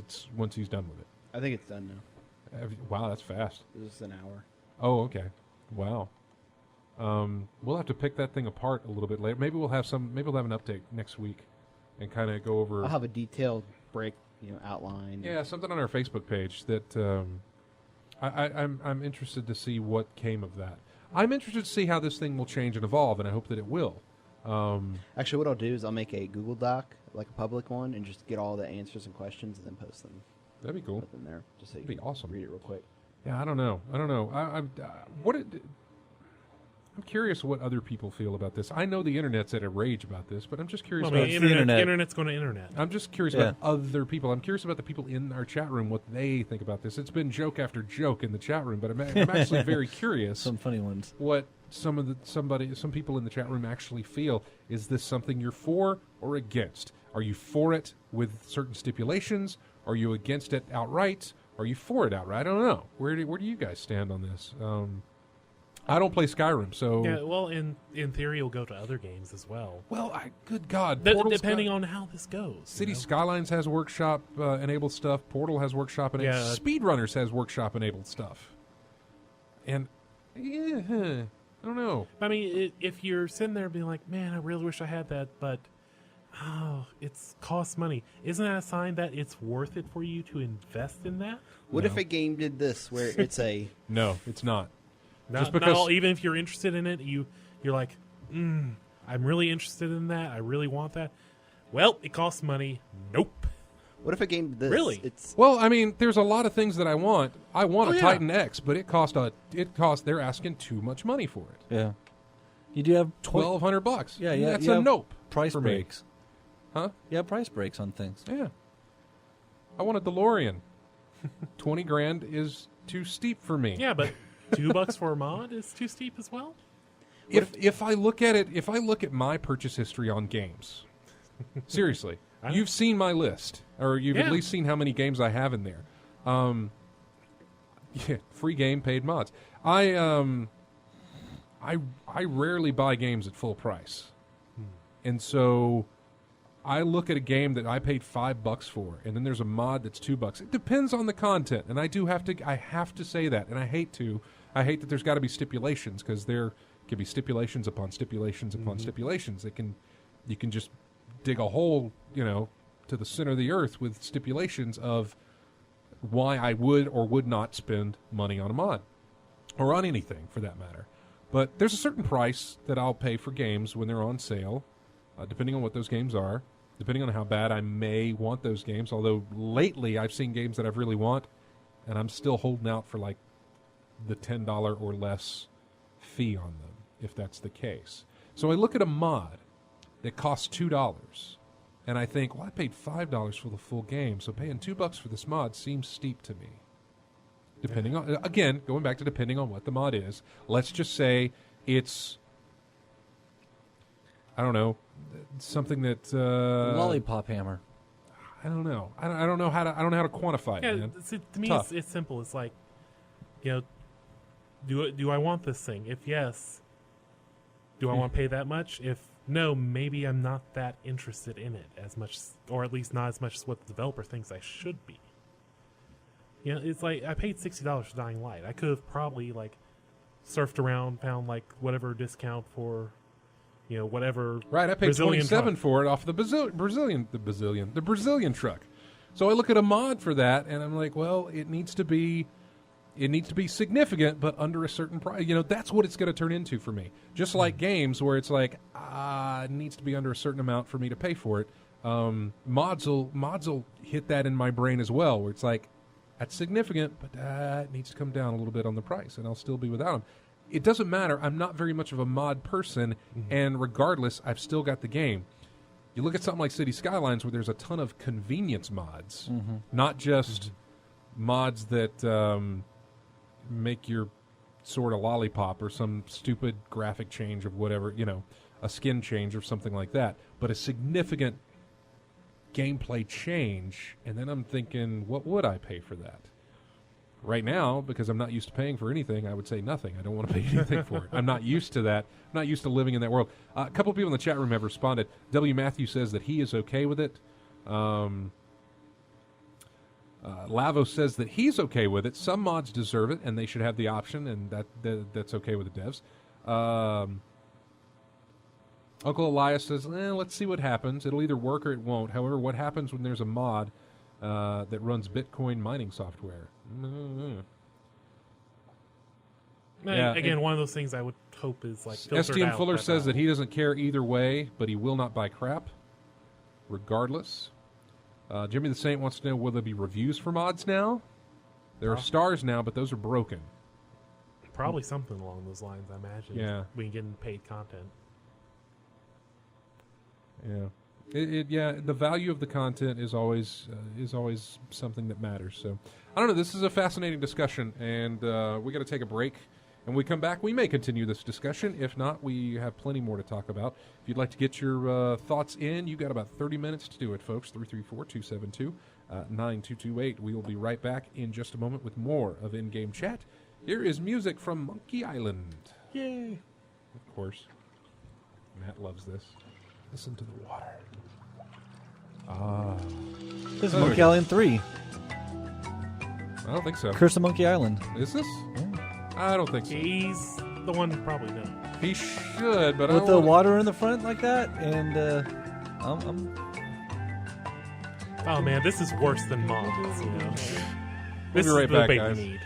he's done with it. I think it's done now. Wow, that's fast. It was an hour. Oh, okay. Wow. We'll have to pick that thing apart a little bit later. Maybe we'll have an update next week and kind of go over. I'll have a detailed break, outline. Yeah, something on our Facebook page that I'm interested to see what came of that. I'm interested to see how this thing will change and evolve, and I hope that it will. Actually, what I'll do is I'll make a Google Doc, like a public one, and just get all the answers and questions and then post them That'd be cool. up in there. Just so you That'd be can awesome. read it real quick. Yeah, I don't know. I'm curious what other people feel about this. I know the internet's at a rage about this, but I'm just curious Well, I about mean, the internet. internet's going to internet. I'm just curious about other people. I'm curious about the people in our chat room, what they think about this. It's been joke after joke in the chat room, but I'm actually very curious Some funny ones. what some people in the chat room actually feel. Is this something you're for or against? Are you for it with certain stipulations? Are you against it outright? Are you for it outright? I don't know. Where do you guys stand on this? I don't play Skyrim, so Yeah, well, in theory, it'll go to other games as well. well, good God, Depending on how this goes. City you know? Skylines has workshop enabled stuff. Portal has workshop enabled. Yeah. Speedrunners has workshop enabled stuff. And yeah, I don't know. I mean, if you're sitting there being like, man, I really wish I had that, but it's costs money. Isn't that a sign that it's worth it for you to invest in that? What if a game did this, where it's a No, it's not. Not, because- not all, even if you're interested in it, you're like, I'm really interested in that. I really want that. Well, it costs money. Nope. what if a game did this? Really? It's Well, I mean, there's a lot of things that I want. I want Oh, a yeah. Titan X, but it cost. They're asking too much money for it. Yeah. You do have $1,200. Yeah, yeah. That's you a have nope. Price for me. breaks. Huh? Yeah, price breaks on things. Yeah. I want a DeLorean. 20 grand is too steep for me. Yeah, but $2 for a mod is too steep as well. If I look at it, if I look at my purchase history on games, seriously, you've seen my list, or you've Yeah. at least seen how many games I have in there. Yeah, free game, paid mods. I rarely buy games at full price, and so I look at a game that I paid $5 for, and then there's a mod that's $2. It depends on the content, and I have to say that, and I hate that there's got to be stipulations, because there can be stipulations upon stipulations upon stipulations. You can just dig a hole, to the center of the earth with stipulations of why I would or would not spend money on a mod, or on anything for that matter. But there's a certain price that I'll pay for games when they're on sale, depending on what those games are, depending on how bad I may want those games. Although lately I've seen games that I really want, and I'm still holding out for like the $10 or less fee on them, if that's the case. So I look at a mod that costs $2, and I think, well, I paid $5 for the full game, so paying $2 for this mod seems steep to me. Depending on, again, going back to depending on what the mod is. Let's just say it's, I don't know, something that Lollipop hammer. I don't know. I don't know how to quantify it. Yeah, Man. to me, Tough. it's simple. It's like, do I want this thing? If yes, do I want to pay that much? If no, maybe I'm not that interested in it as much, or at least not as much as what the developer thinks I should be. It's like I paid $60 for Dying Light. I could have probably surfed around, found whatever discount for, whatever. Right, I paid Brazilian $27 truck. for it off the Brazilian truck. So I look at a mod for that, and I'm like, well, it needs to be significant, but under a certain price. That's what it's going to turn into for me. Just like games, where it's like, it needs to be under a certain amount for me to pay for it. Mods will hit that in my brain as well, where it's like, that's significant, but it needs to come down a little bit on the price, and I'll still be without them. It doesn't matter. I'm not very much of a mod person, and regardless, I've still got the game. You look at something like City Skylines, where there's a ton of convenience mods, not just mods that make your sword a lollipop or some stupid graphic change of whatever, a skin change or something like that, but a significant gameplay change. And then I'm thinking, what would I pay for that? Right now, because I'm not used to paying for anything, I would say nothing. I don't want to pay anything for it. I'm not used to that. I'm not used to living in that world. A couple of people in the chat room have responded. W. Matthew says that he is okay with it. Lavo says that he's okay with it. Some mods deserve it, and they should have the option, and that's okay with the devs. Uncle Elias says, let's see what happens. It'll either work or it won't. However, what happens when there's a mod that runs Bitcoin mining software? Yeah, Again, one of those things I would hope is like filtered STM out. Fuller That's says all. that he doesn't care either way, but he will not buy crap, regardless. Jimmy the Saint wants to know, will there be reviews for mods now? There are stars now, but those are broken. Probably something along those lines, I imagine. Yeah. We can get in paid content. Yeah. The value of the content is always something that matters. So I don't know. This is a fascinating discussion, and we got to take a break. And when we come back, we may continue this discussion. If not, we have plenty more to talk about. If you'd like to get your thoughts in, you got about 30 minutes to do it, folks. 334-272-9228. We will be right back in just a moment with more of In-Game Chat. Here is music from Monkey Island. Yay! Of course. Matt loves this. Listen to the water. This is Oh, Monkey yeah. Island 3. I don't think so. Curse of Monkey Island. Is this? I don't think so. He's the one who probably knows. He should, but I With don't the wanna- water in the front like that, and I'm Oh man, this is worse than mods, you know. This be is right the back, bait guys. we need.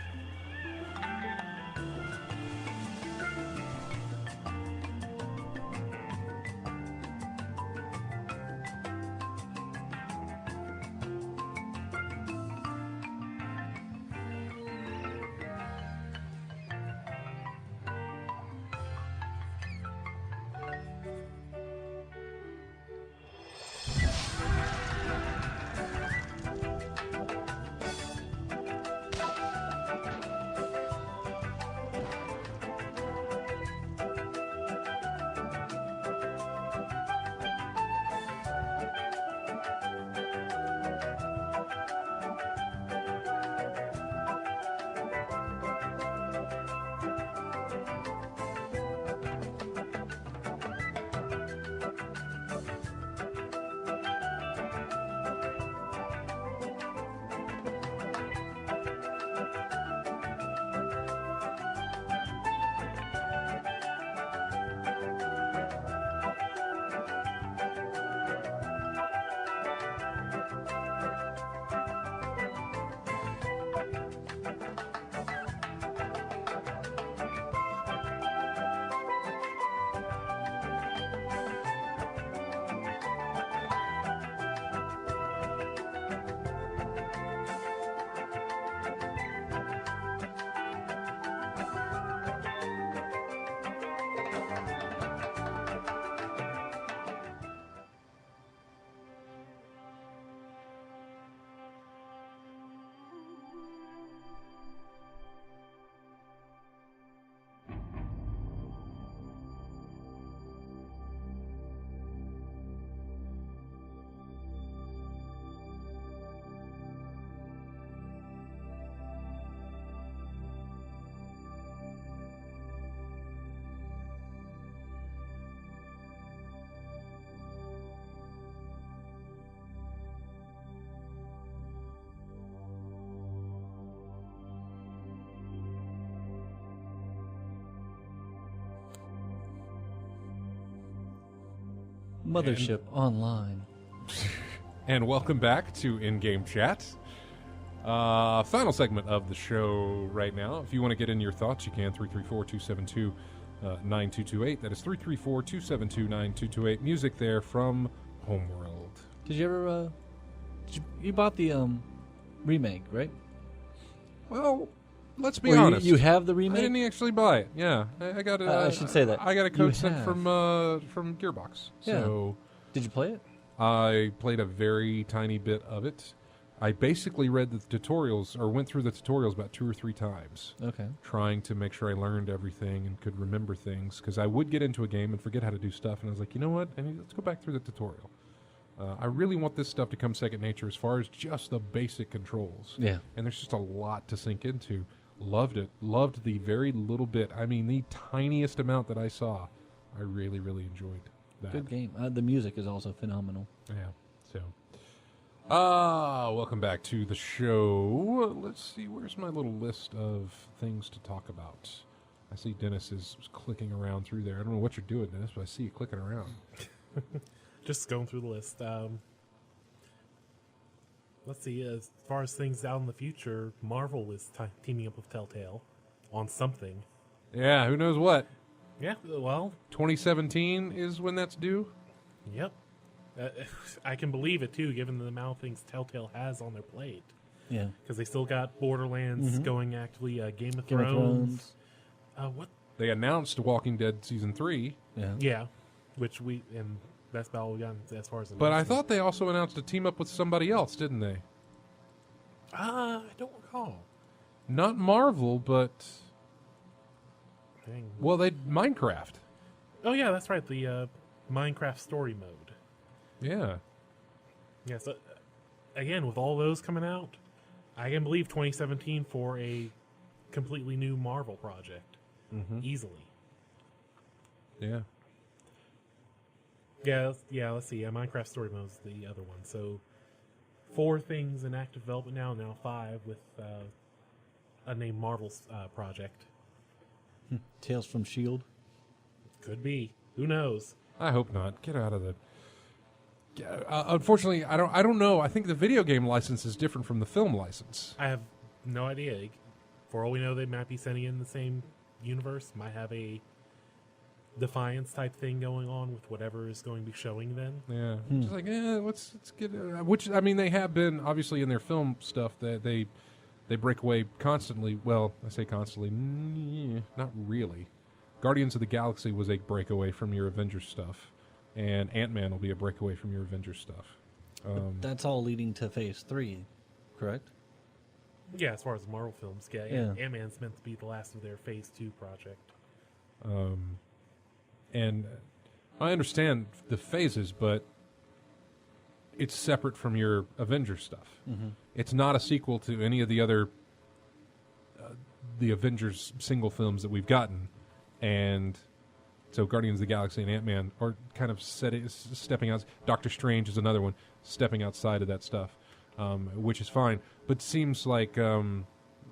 Mothership Online. And welcome back to In-Game Chat. Final segment of the show right now. If you want to get in your thoughts, you can. 334-272-9228. That is 334-272-9228. Music there from Homeworld. Did you ever? You bought the remake, right? Well, let's be Or honest. You have the I remake. didn't actually buy it. Yeah, I got it. I should say that. I got a You code sent have. from Gearbox. Yeah. So Did you play it? I played a very tiny bit of it. I basically read the tutorials or went through the tutorials about 2 or 3 times, Okay. trying to make sure I learned everything and could remember things, because I would get into a game and forget how to do stuff, and I was like, you know what? Let's go back through the tutorial. I really want this stuff to come second nature as far as just the basic controls. Yeah. And there's just a lot to sink into. Loved it. Loved the very little bit. I mean, the tiniest amount that I saw. I really, really enjoyed that. Good game. The music is also phenomenal. Yeah. So, welcome back to the show. Let's see. Where's my little list of things to talk about? I see Dennis is clicking around through there. I don't know what you're doing, Dennis, but I see you clicking around. Just going through the list. Let's see. As far as things out in the future, Marvel is teaming up with Telltale on something. Yeah, who knows what? Yeah, well, 2017 is when that's due. yep. I can believe it too, given the amount of things Telltale has on their plate. Yeah. Because they still got Borderlands going actively, Game of Game of Thrones. Thrones. What? They announced Walking Dead season 3, Yeah. Yeah, which that's about all we got as far as. but I announcements. thought they also announced a team up with somebody else, didn't they? I don't recall. Not Marvel, but Dang. well, they Minecraft. Oh yeah, that's right. The Minecraft story mode. Yeah. Yeah. So again, with all those coming out, I can believe 2017 for a completely new Marvel project easily. Yeah. Yeah. Let's see. Minecraft story mode is the other one. So 4 things in active development now 5 with a named Marvel project. Tales from S.H.I.E.L.D. Could be. Who knows? I hope not. Get out of the. Unfortunately, I don't know. I think the video game license is different from the film license. I have no idea. For all we know, they might be sending in the same universe. Might have a Defiance type thing going on with whatever is going to be showing then. Yeah, just like let's get. Which I mean, they have been obviously in their film stuff that they break away constantly. Well, I say constantly, not really. Guardians of the Galaxy was a breakaway from your Avengers stuff, and Ant-Man will be a breakaway from your Avengers stuff. That's all leading to Phase 3, correct? Yeah, as far as the Marvel films, yeah. Ant-Man's meant to be the last of their Phase 2 project. And I understand the phases, but it's separate from your Avengers stuff. It's not a sequel to any of the other the Avengers single films that we've gotten. And so Guardians of the Galaxy and Ant-Man are kind of stepping out. Doctor Strange is another one, stepping outside of that stuff, which is fine. But seems like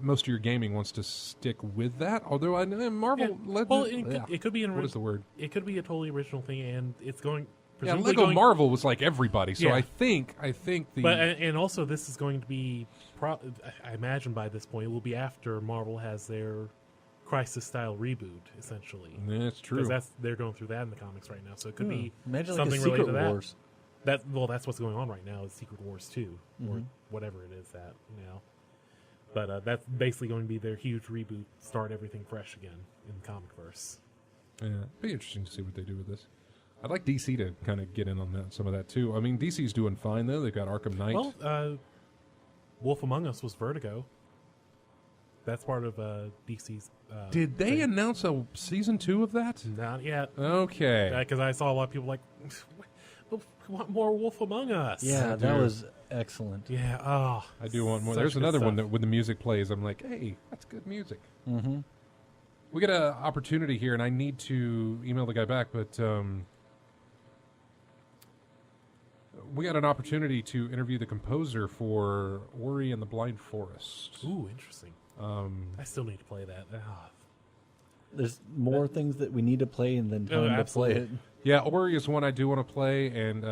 most of your gaming wants to stick with that. Although I know Marvel... It could be what is the word? It could be a totally original thing, and it's going... Yeah, presumably Lego Marvel was like everybody, so Yeah. I think the... But and also this is going to be... I imagine by this point it will be after Marvel has their Crisis-style reboot, essentially. That's true. Because they're going through that in the comics right now, so it could be Imagine something like a related Secret to that. Wars. That's what's going on right now is Secret Wars 2, or whatever it is that now. But that's basically going to be their huge reboot, start everything fresh again in the comic verse. Yeah, it'd be interesting to see what they do with this. I'd like DC to kind of get in on that, some of that too. I mean, DC's doing fine though. They've got Arkham Knight. Well, Wolf Among Us was Vertigo. That's part of DC's. Did they thing. announce a season 2 of that? Not yet. Okay. Because I saw a lot of people like, we want more Wolf Among Us. Yeah, that was excellent. Yeah. Oh, I do want more. such There's good another one stuff. that when the music plays, I'm like, hey, that's good music. Mm-hmm. We got an opportunity here, and I need to email the guy back, but we got an opportunity to interview the composer for Ori and the Blind Forest. Ooh, interesting. I still need to play that. There's more things that we need to play and then time to play absolutely. it. Yeah, Ori is one I do want to play, and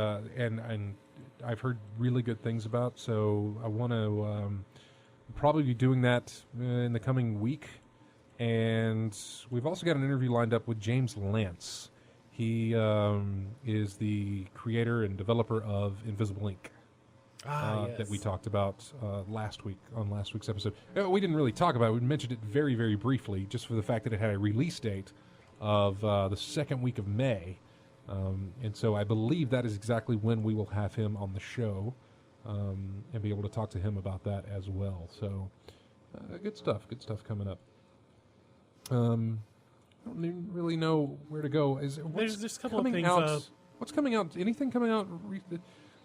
I've heard really good things about. So I want to probably be doing that in the coming week. And we've also got an interview lined up with James Lance. He is the creator and developer of Invisible Ink. Yes. That we talked about last week on last week's episode. We didn't really talk about it. We mentioned it very, very briefly, just for the fact that it had a release date of the second week of May. And so I believe that is exactly when we will have him on the show and be able to talk to him about that as well. So good stuff coming up. I don't even really know where to go. There's just a couple of coming things, out? What's coming out? Anything coming out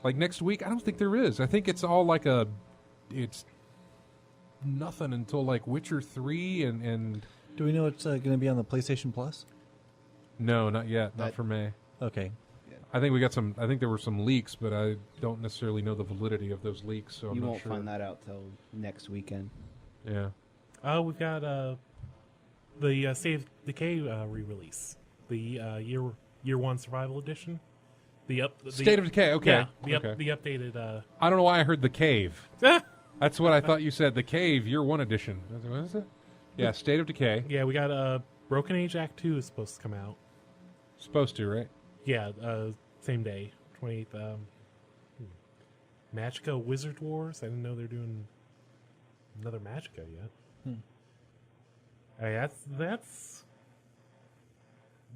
like next week? I don't think there is. I think it's all like it's nothing until like Witcher 3 and Do we know it's going to be on the PlayStation Plus? no, not yet. Not for May. Okay. I think we got some. I think there were some leaks, but I don't necessarily know the validity of those leaks, so I'm You not won't sure. find that out till next weekend. Yeah. We've got the State of Decay re-release, the year one survival edition. State of Decay. Okay. Yeah, Okay. the updated. I don't know why I heard the Cave. That's what I thought you said. The Cave Year 1 edition. What is it? Yeah, State of Decay. Yeah, we got Broken Age Act 2 is supposed to come out. Supposed to, right? Yeah, same day, 28th. Magica Wizard Wars. I didn't know they're doing another Magica yet. That's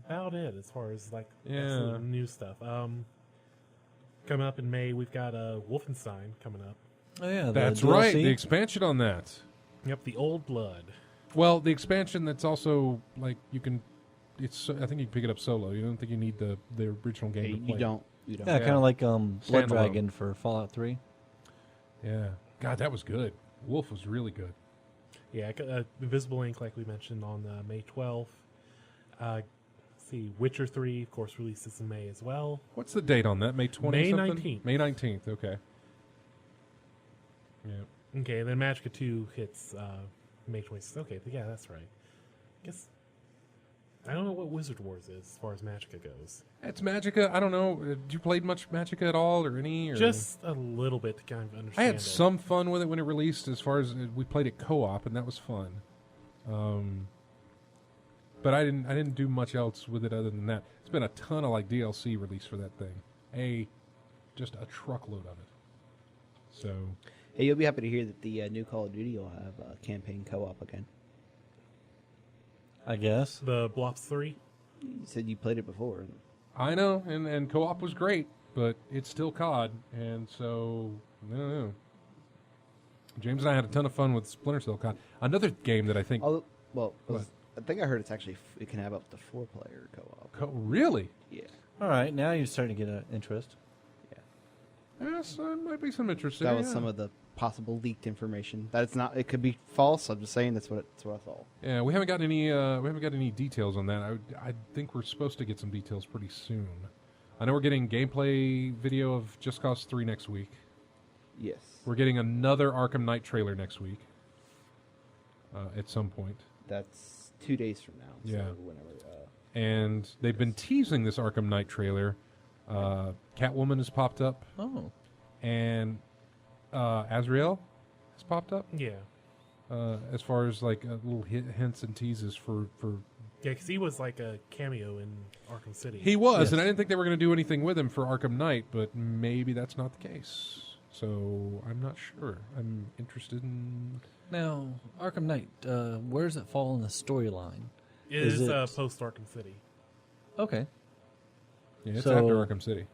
about it as far as like that's the new stuff. Coming up in May, we've got Wolfenstein coming up. Oh yeah, That's DLC? right. The expansion on that. Yep, the Old Blood. Well, the expansion that's also like you can. It's. I think you can pick it up solo. You don't think you need the original game to play. You don't. You don't. Yeah, kind of like Blood Standalone. Dragon for Fallout 3. Yeah. God, that was good. Wolf was really good. Yeah, Invisible Ink, like we mentioned, on May 12th. Let's see, Witcher 3, of course, releases in May as well. What's the date on that? May 20th? May something? 19th. May 19th, okay. Yeah. Okay, and then Magica 2 hits May 26th. Okay, yeah, that's right. I guess I don't know what Wizard Wars is as far as Magica goes. It's Magica. I don't know. Did you play much Magica at all or any? Or? Just a little bit to kind of understand I had it. some fun with it when it released as far as we played it co-op, and that was fun. But I didn't do much else with it other than that. It's been a ton of like DLC released for that thing. Just a truckload of it. So Hey, you'll be happy to hear that the new Call of Duty will have campaign co-op again. I guess. The Blops 3. You said you played it before. I know, and co-op was great, but it's still COD, and so I don't know. James and I had a ton of fun with Splinter Cell COD. Another game that I think I think I heard it's actually it can have up to 4-player co-op. Really? Yeah. All right, now you're starting to get an interest. Yes, there might be some interest in That it, was yeah. some of the possible leaked information. That it's not. It could be false. I'm just saying that's what I saw. Yeah, we haven't got any details on that. I think we're supposed to get some details pretty soon. I know we're getting gameplay video of Just Cause 3 next week. Yes. We're getting another Arkham Knight trailer next week. At some point. That's 2 days from now. Yeah. So whenever. And they've been teasing this Arkham Knight trailer. Catwoman has popped up, Oh. and Azrael has popped up. Yeah. As far as like little hints and teases for Yeah, because he was like a cameo in Arkham City. he was, Yes. and I didn't think they were going to do anything with him for Arkham Knight, but maybe that's not the case. So I'm not sure. I'm interested in. Now, Arkham Knight, where does it fall in the storyline? It Is is it- post Arkham City. Okay. Yeah, it's So- after Arkham City.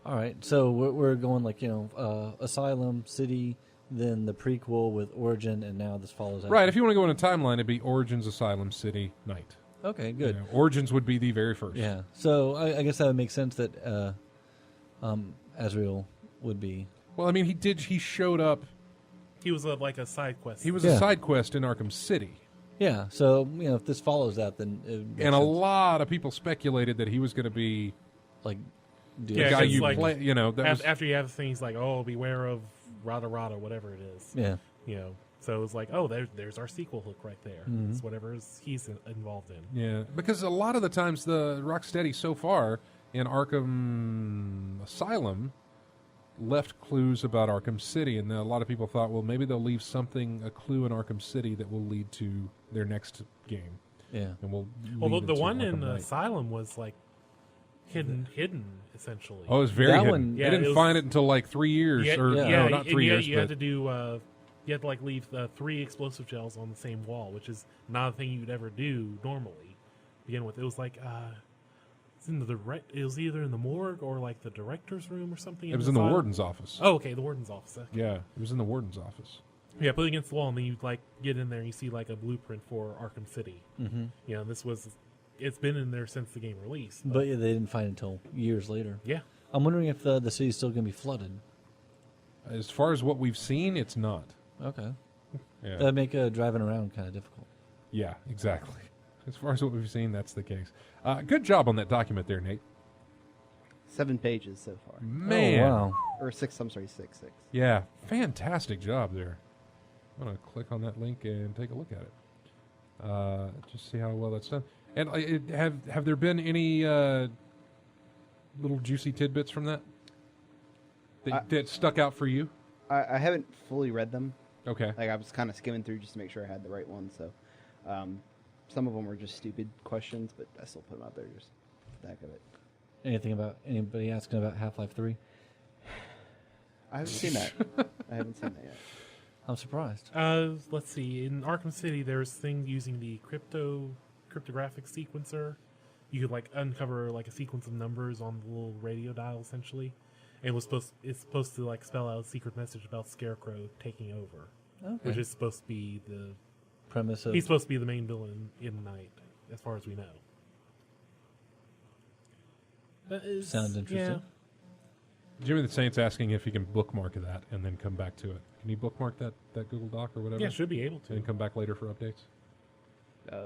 All right. So we're going like, Asylum, City, then the prequel with Origin, and now this follows after. Right. If you want to go in a timeline, it'd be Origins, Asylum, City, Knight. Okay, good. You know, Origins would be the very first. Yeah. So I guess that would make sense that Azrael would be. Well, I mean, he showed up. He was like a side quest. He was Yeah. a side quest in Arkham City. Yeah. So, if this follows that, then it would make And a sense. lot of people speculated that he was going to be Like, the Yeah, guy 'cause, you like, play. You know, that was, after you have things like, oh, beware of Rada Rada, whatever it is. yeah. So it was like, oh, there's our sequel hook right there. Mhm. It's whatever he's involved in. yeah, because a lot of the times the Rocksteady so far in Arkham Asylum left clues about Arkham City, and a lot of people thought, well, maybe they'll leave a clue in Arkham City that will lead to their next game, Yeah. and we'll. Well, lead the into one Arkham in Knight. Asylum was like hidden essentially. Oh, it was very That hidden. one- They Yeah, didn't it was- find it until like 3 years, Yeah, or yeah. no, not and 3 years. You had but to do. You had to like leave 3 explosive gels on the same wall, which is not a thing you'd ever do normally. To begin with, it was like it's in it was either in the morgue or like the director's room or something. it was in the asylum. warden's office. Oh, okay, the warden's office. Okay. Yeah, it was in the warden's office. Yeah, put it against the wall, and then you like get in there and you see like a blueprint for Arkham City. Mm-hmm. It's been in there since the game released. But yeah, they didn't find it until years later. yeah, I'm wondering if the city's still going to be flooded. As far as what we've seen, it's not. Okay. Yeah, That'd make driving around kind of difficult. yeah, exactly. As far as what we've seen, that's the case. Good job on that document there, Nate. 7 pages so far, Man, Oh, wow. or 6. I'm sorry, 6. yeah, fantastic job there. I'm gonna click on that link and take a look at it. Just see how well that's done. And have there been any little juicy tidbits from that that stuck out for you? I haven't fully read them. Okay. Like I was kind of skimming through just to make sure I had the right one. So, Some of them are just stupid questions, but I still put them out there just for the heck of it. Anybody asking about Half-Life 3? I haven't seen that. I haven't seen that yet. I'm surprised. Let's see. In Arkham City, there's things using the cryptographic sequencer. You could like uncover like a sequence of numbers on the little radio dial, essentially. And it's supposed to like spell out a secret message about Scarecrow taking over, which is supposed to be the Premise of he's supposed to be the main villain in Night, as far as we know. sounds interesting. Jimmy the Saint's asking if he can bookmark that and then come back to it. Can you bookmark that Google Doc or whatever? Yeah, should be able to. And come back later for updates? I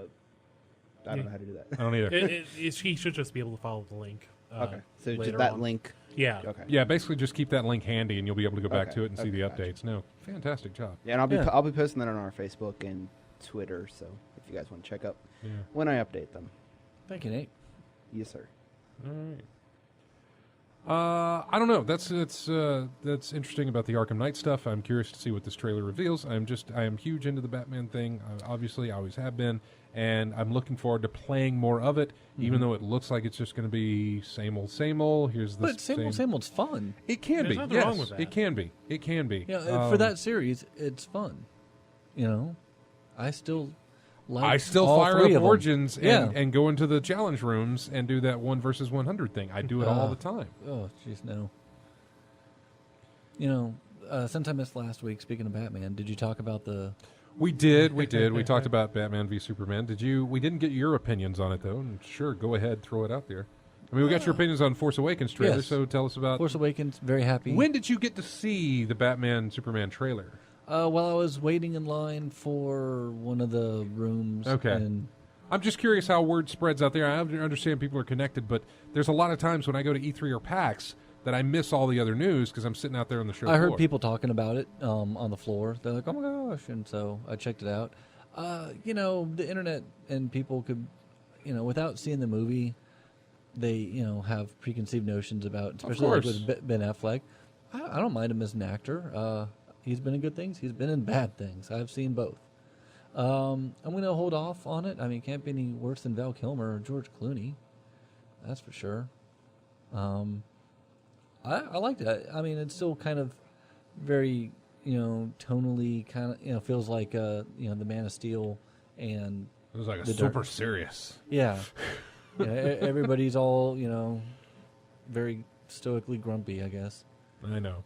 don't know how to do that. I don't either. He should just be able to follow the link. Okay, so just later that on. link. Yeah. Okay. Yeah, basically just keep that link handy and you'll be able to go back Okay. to it and see the Okay, updates. No, fantastic job. Yeah, and I'll be Yeah. I'll be posting that on our Facebook and Twitter. So if you guys want to check up Yeah. when I update them, Thank you, Nate. yes, sir. All right. I don't know. That's interesting about the Arkham Knight stuff. I'm curious to see what this trailer reveals. I am huge into the Batman thing. Obviously, I always have been, and I'm looking forward to playing more of it. Even though it looks like it's just going to be same old, same old. Here's the But same old's fun. It can There's be. nothing Yes, wrong with that. it can be. It can be. Yeah, for that series, it's fun. You know, I still like. I still all fire three up of them. Origins Yeah. and go into the challenge rooms and do that 1 versus 100 thing. I do it all the time. Oh, jeez, no. You know, since I missed last week, speaking of Batman, did you talk about the... We did. We talked about Batman v Superman. We didn't get your opinions on it, though. And sure, go ahead, throw it out there. I mean, we got your opinions on Force Awakens trailer, Yes. so tell us about... Force Awakens, very happy. When did you get to see the Batman Superman trailer? While I was waiting in line for one of the rooms. Okay. And I'm just curious how word spreads out there. I understand people are connected, but there's a lot of times when I go to E3 or PAX that I miss all the other news because I'm sitting out there on the show I heard floor. people talking about it on the floor. They're like, oh my gosh. And so I checked it out. You know, the internet and people could, you know, without seeing the movie, they, you know, have preconceived notions about, especially like course. with Ben Affleck. I don't mind him as an actor. He's been in good things. He's been in bad things. I've seen both. I'm going to hold off on it. I mean, it can't be any worse than Val Kilmer or George Clooney. That's for sure. I liked it. I mean, it's still kind of very, you know, tonally kind of, you know, feels like, you know, the Man of Steel and It was like a the super dark- serious. yeah, everybody's all, you know, very stoically grumpy, I guess. I know.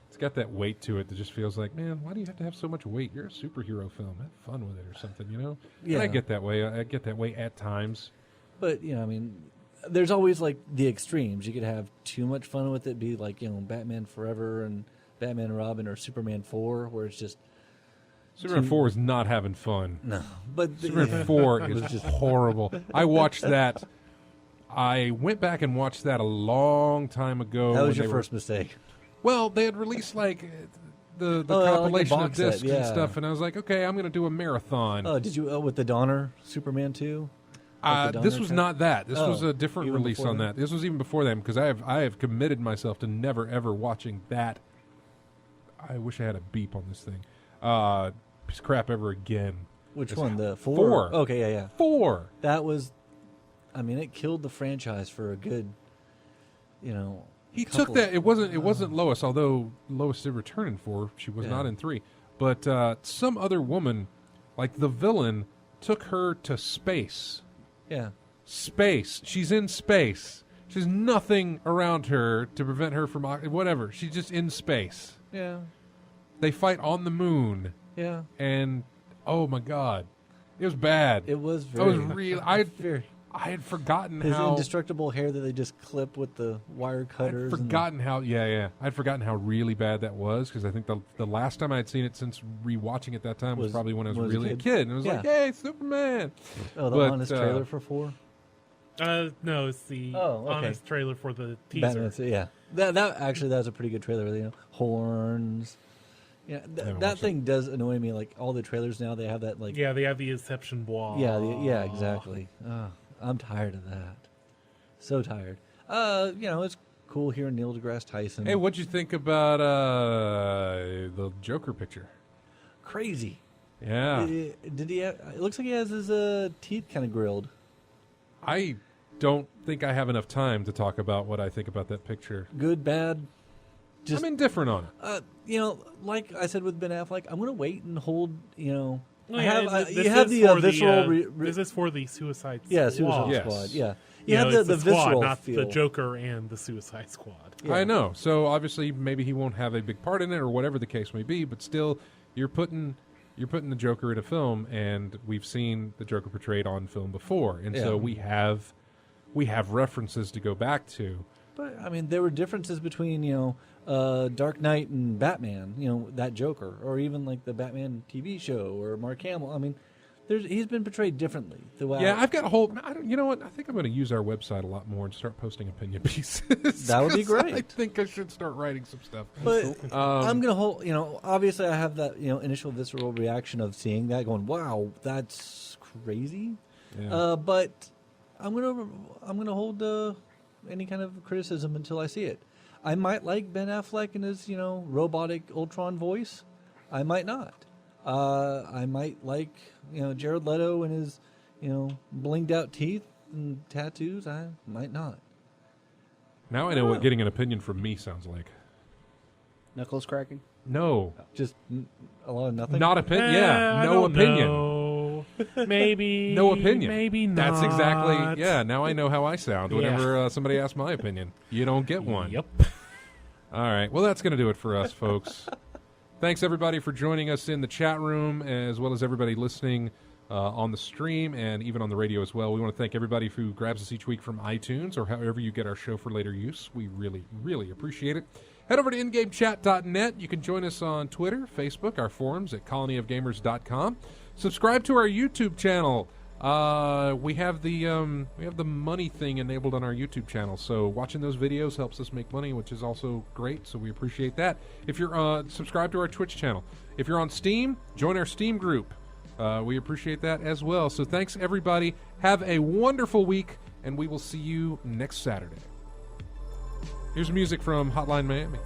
It's got that weight to it that just feels like, man, why do you have to have so much weight? You're a superhero film. Have fun with it or something, you know? And I Yeah. get that way. I get that way at times. But, you know, I mean, there's always like the extremes. You could have too much fun with it, be like, you know, Batman Forever and Batman and Robin or Superman 4, where it's just Superman 4 is not having fun. no. But Superman 4 is just horrible. I watched that. I went back and watched that a long time ago. that was when your they were- first mistake. Well, they had released like the Oh, like a compilation of box set, discs and yeah. stuff, and I was like, okay, I'm going to do a marathon. Oh, did you with the Donner Superman 2? This was not that. This was a different even release before on that. This was even before them because I have committed myself to never ever watching that. I wish I had a beep on this thing. Piece of crap ever again. Which It's one? The 4? 4. Okay, yeah. 4. That was, I mean, it killed the franchise for a good, you know. He couple- took that. It wasn't Lois, although Lois did return in 4. She was Yeah. not in 3. But some other woman, like the villain, took her to space. Yeah. Space. She's in space. She's nothing around her to prevent her from whatever. She's just in space. Yeah. They fight on the moon, Yeah. and oh my god, it was bad. It was I very. was real. very. I had forgotten His how. indestructible hair that they just clip with the wire I'd cutters. and forgotten how. Yeah. I'd forgotten how really bad that was because I think the last time I'd seen it since rewatching it that time was probably when I was was a really a kid. kid, and it was Yeah. like, hey, Superman. oh, the but, honest trailer for 4. No, it's the Oh, okay. honest trailer for the teaser. Batman, yeah. That actually that was a pretty good trailer. You know, horns. Yeah, haven't that watched thing does annoy me. Like all the trailers now, they have that like. Yeah, they have the Inception wall. Yeah, exactly. I'm tired of that. So tired. You know, it's cool hearing Neil deGrasse Tyson. Hey, what'd you think about the Joker picture? Crazy. Yeah. Did he? It looks like he has his teeth kind of grilled. I don't think I have enough time to talk about what I think about that picture. Good, bad. I'm indifferent on it. Like I said with Ben Affleck, I'm gonna wait and hold. You This have the visceral. This is for the Suicide Squad. Yeah, Suicide Yes. Squad. Yeah, You have know, the it's squad, visceral not feel. the Joker and the Suicide Squad. Yeah. I know. So obviously, maybe he won't have a big part in it, or whatever the case may be. But still, you're putting the Joker in a film, and we've seen the Joker portrayed on film before, and so we have references to go back to. But I mean, there were differences between Dark Knight and Batman. That Joker, or even like the Batman TV show or Mark Hamill. I mean, he's been portrayed differently throughout. Yeah, I've got a whole. You know what? I think I'm going to use our website a lot more and start posting opinion pieces. That would be 'Cause great. I think I should start writing some stuff. But I'm gonna hold. Obviously, I have that initial visceral reaction of seeing that, going, "Wow, that's crazy." Yeah. But I'm gonna hold any kind of criticism until I see it. I might like Ben Affleck and his robotic Ultron voice. I might not. I might like Jared Leto and his blinged out teeth and tattoos. I might not. Now I know what getting an opinion from me sounds like. Knuckles cracking. No, Just a lot of nothing. not opinion. I Yeah, no don't opinion. know. Maybe. No opinion. Maybe not. That's exactly. Yeah, now I know how I sound whenever somebody asks my opinion. You don't get one. Yep. All right. Well, that's going to do it for us, folks. Thanks, everybody, for joining us in the chat room, as well as everybody listening on the stream and even on the radio as well. We want to thank everybody who grabs us each week from iTunes or however you get our show for later use. We really, really appreciate it. Head over to ingamechat.net. You can join us on Twitter, Facebook, our forums at colonyofgamers.com. Subscribe to our YouTube channel. We have the money thing enabled on our YouTube channel, so watching those videos helps us make money, which is also great, so we appreciate that. If you're subscribed to our Twitch channel. If you're on Steam, join our Steam group. We appreciate that as well. So thanks, everybody. Have a wonderful week, and we will see you next Saturday. Here's music from Hotline Miami.